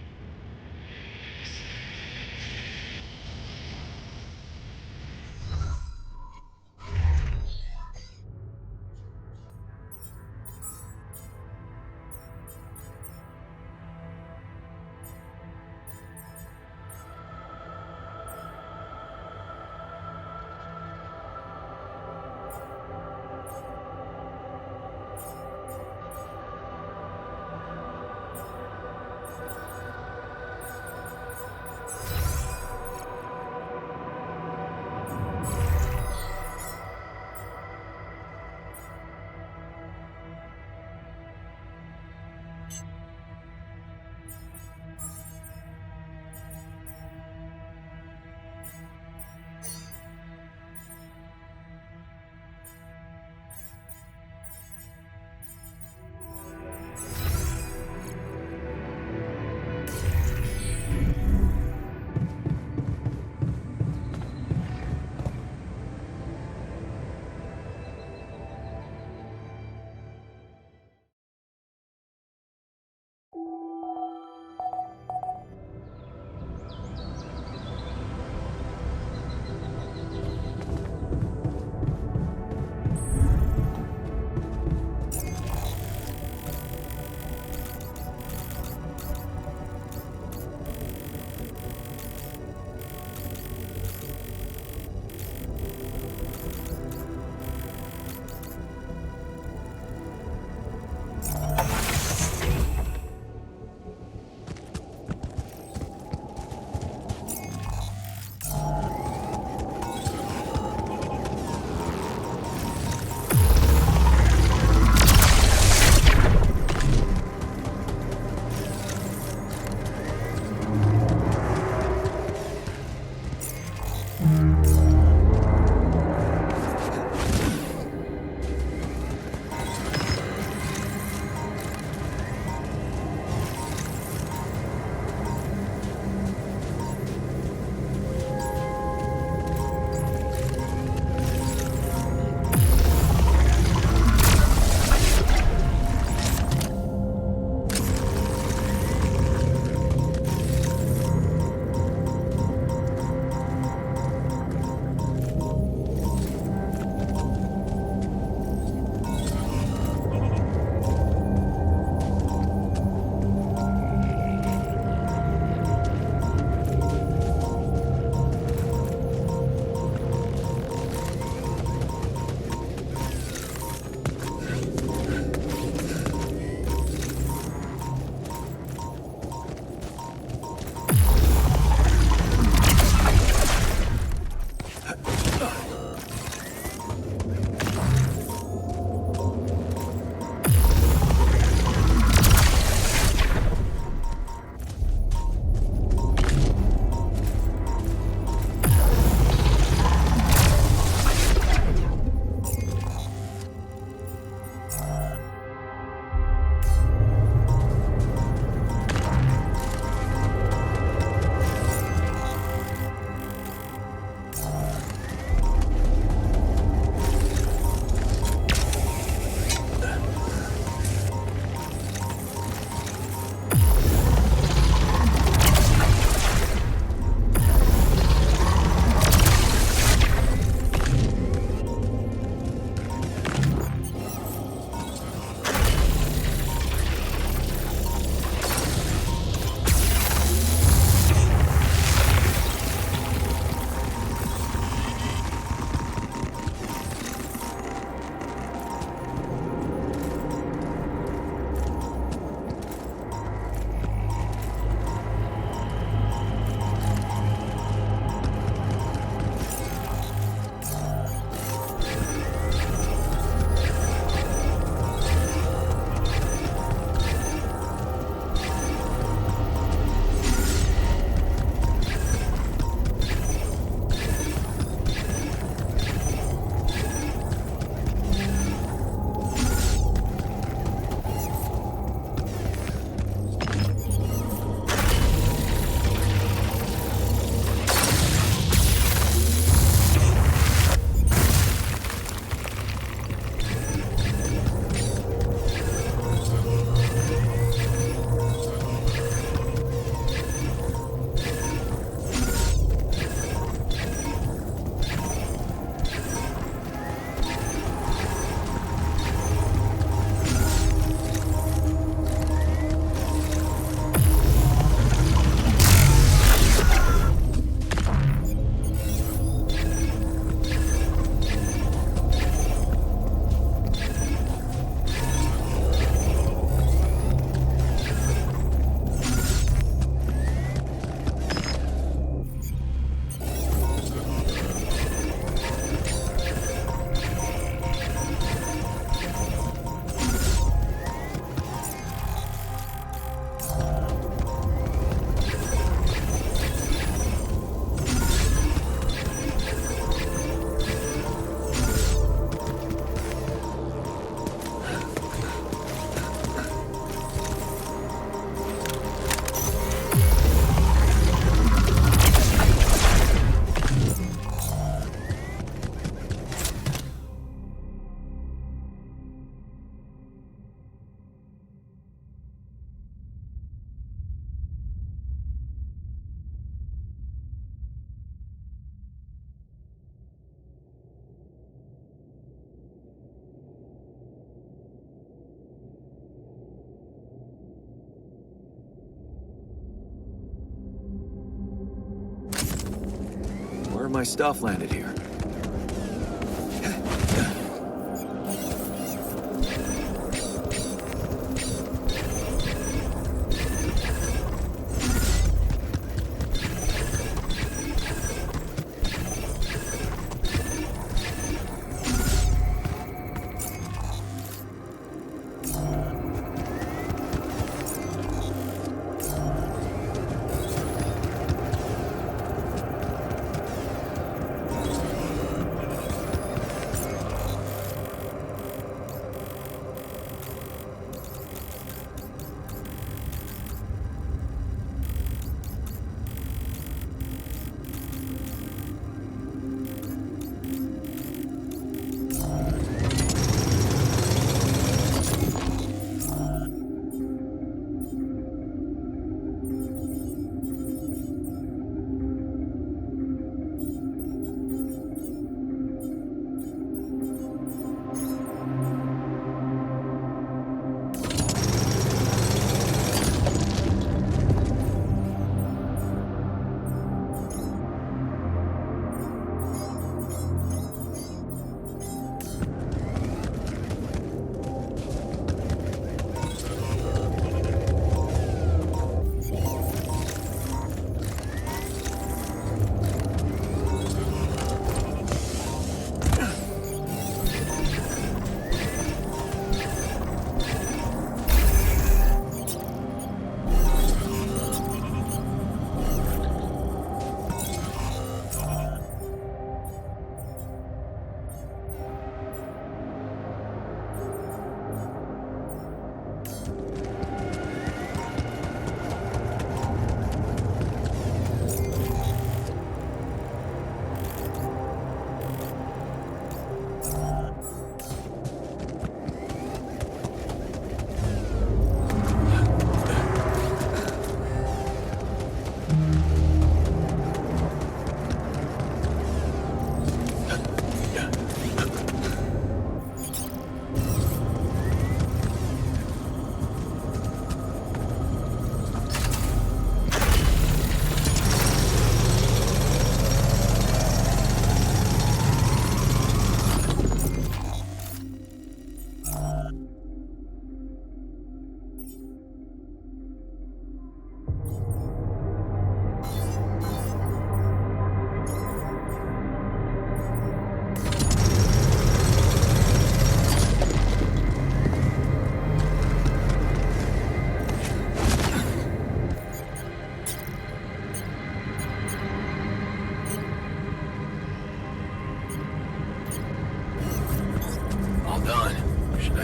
my stuff landed here.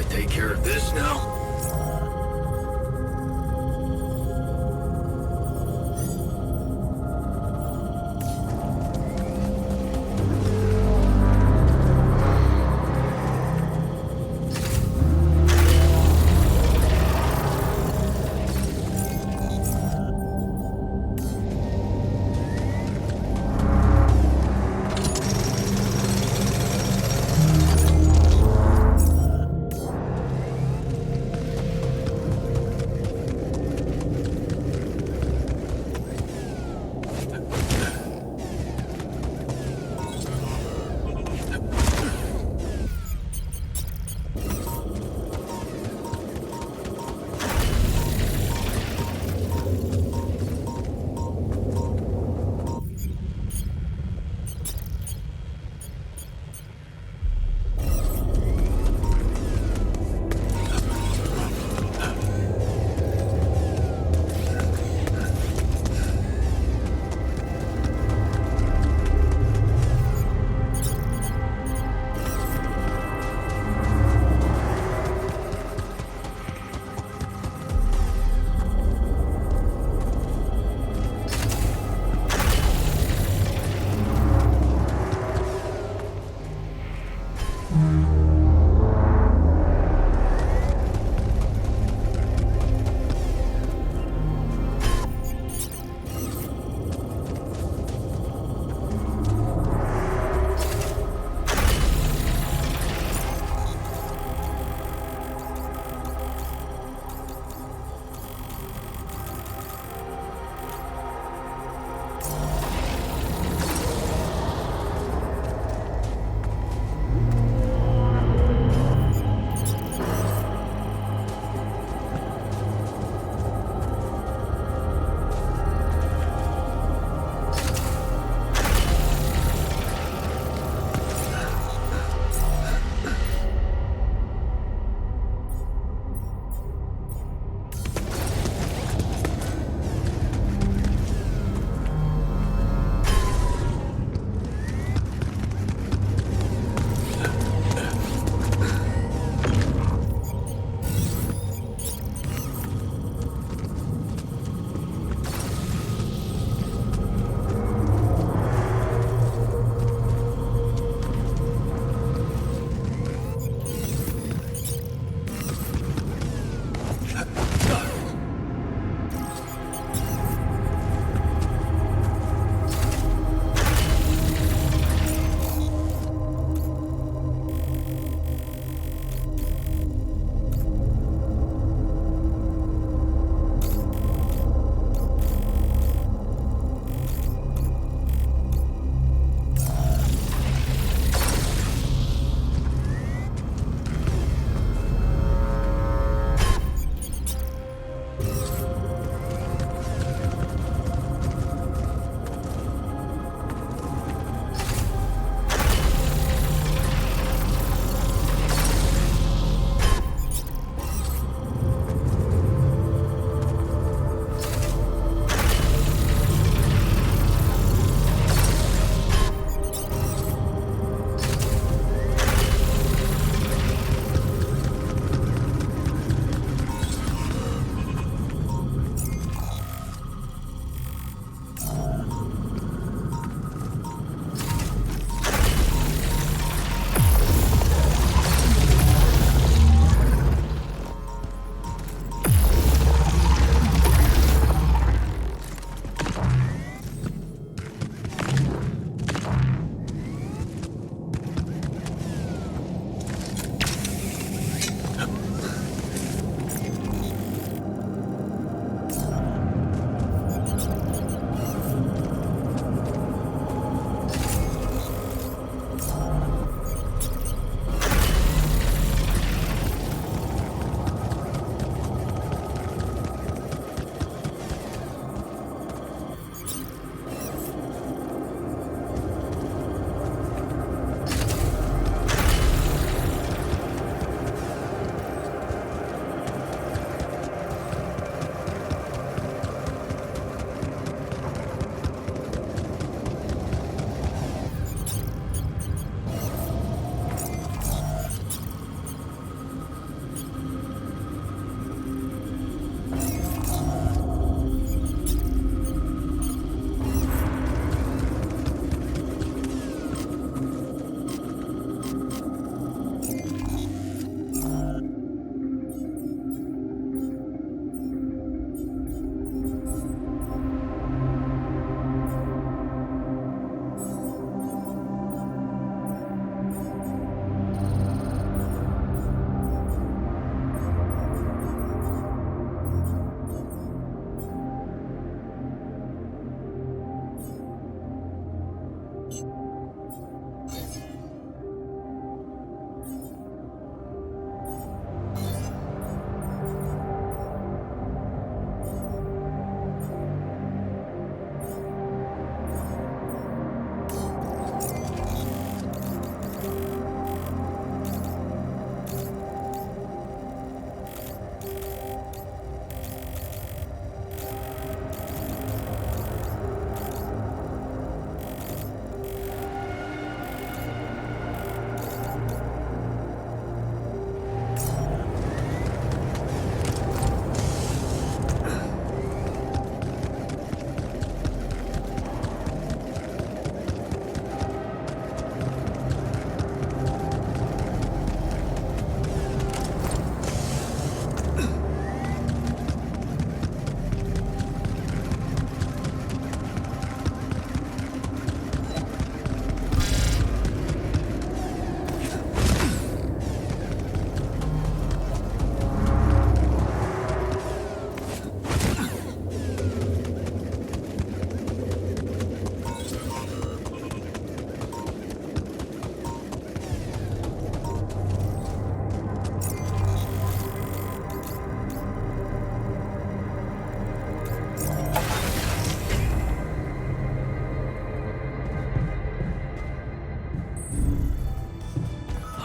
Take care of this now.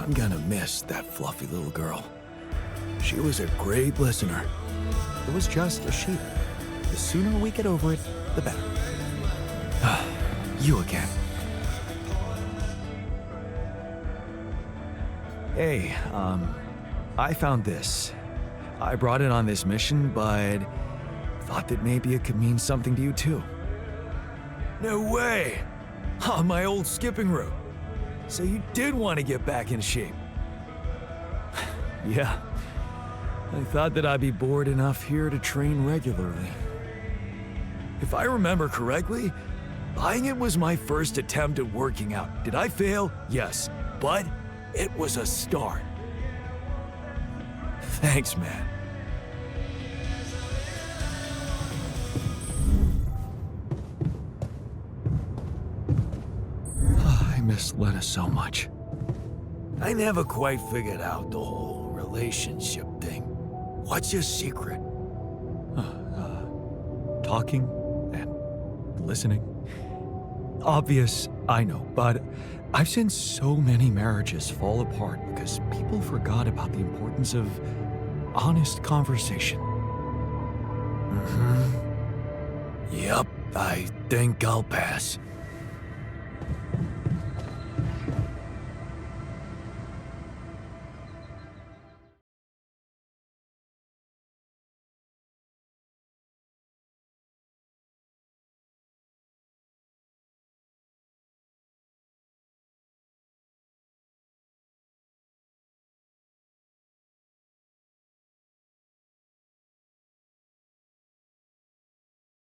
I'm gonna miss that fluffy little girl. She was a great listener. It was just a sheep. The sooner we get over it, the better. You again. Hey, I found this. I brought it on this mission, but thought that maybe it could mean something to you too. No way! On my old skipping route. So you did want to get back in shape. Yeah. I thought that I'd be bored enough here to train regularly. If I remember correctly, buying it was my first attempt at working out. Did I fail? Yes. But it was a start. Thanks, man. I miss Lena so much. I never quite figured out the whole relationship thing. What's your secret? Talking and listening. Obvious, I know, but I've seen so many marriages fall apart because people forgot about the importance of honest conversation. Yep, I think I'll pass.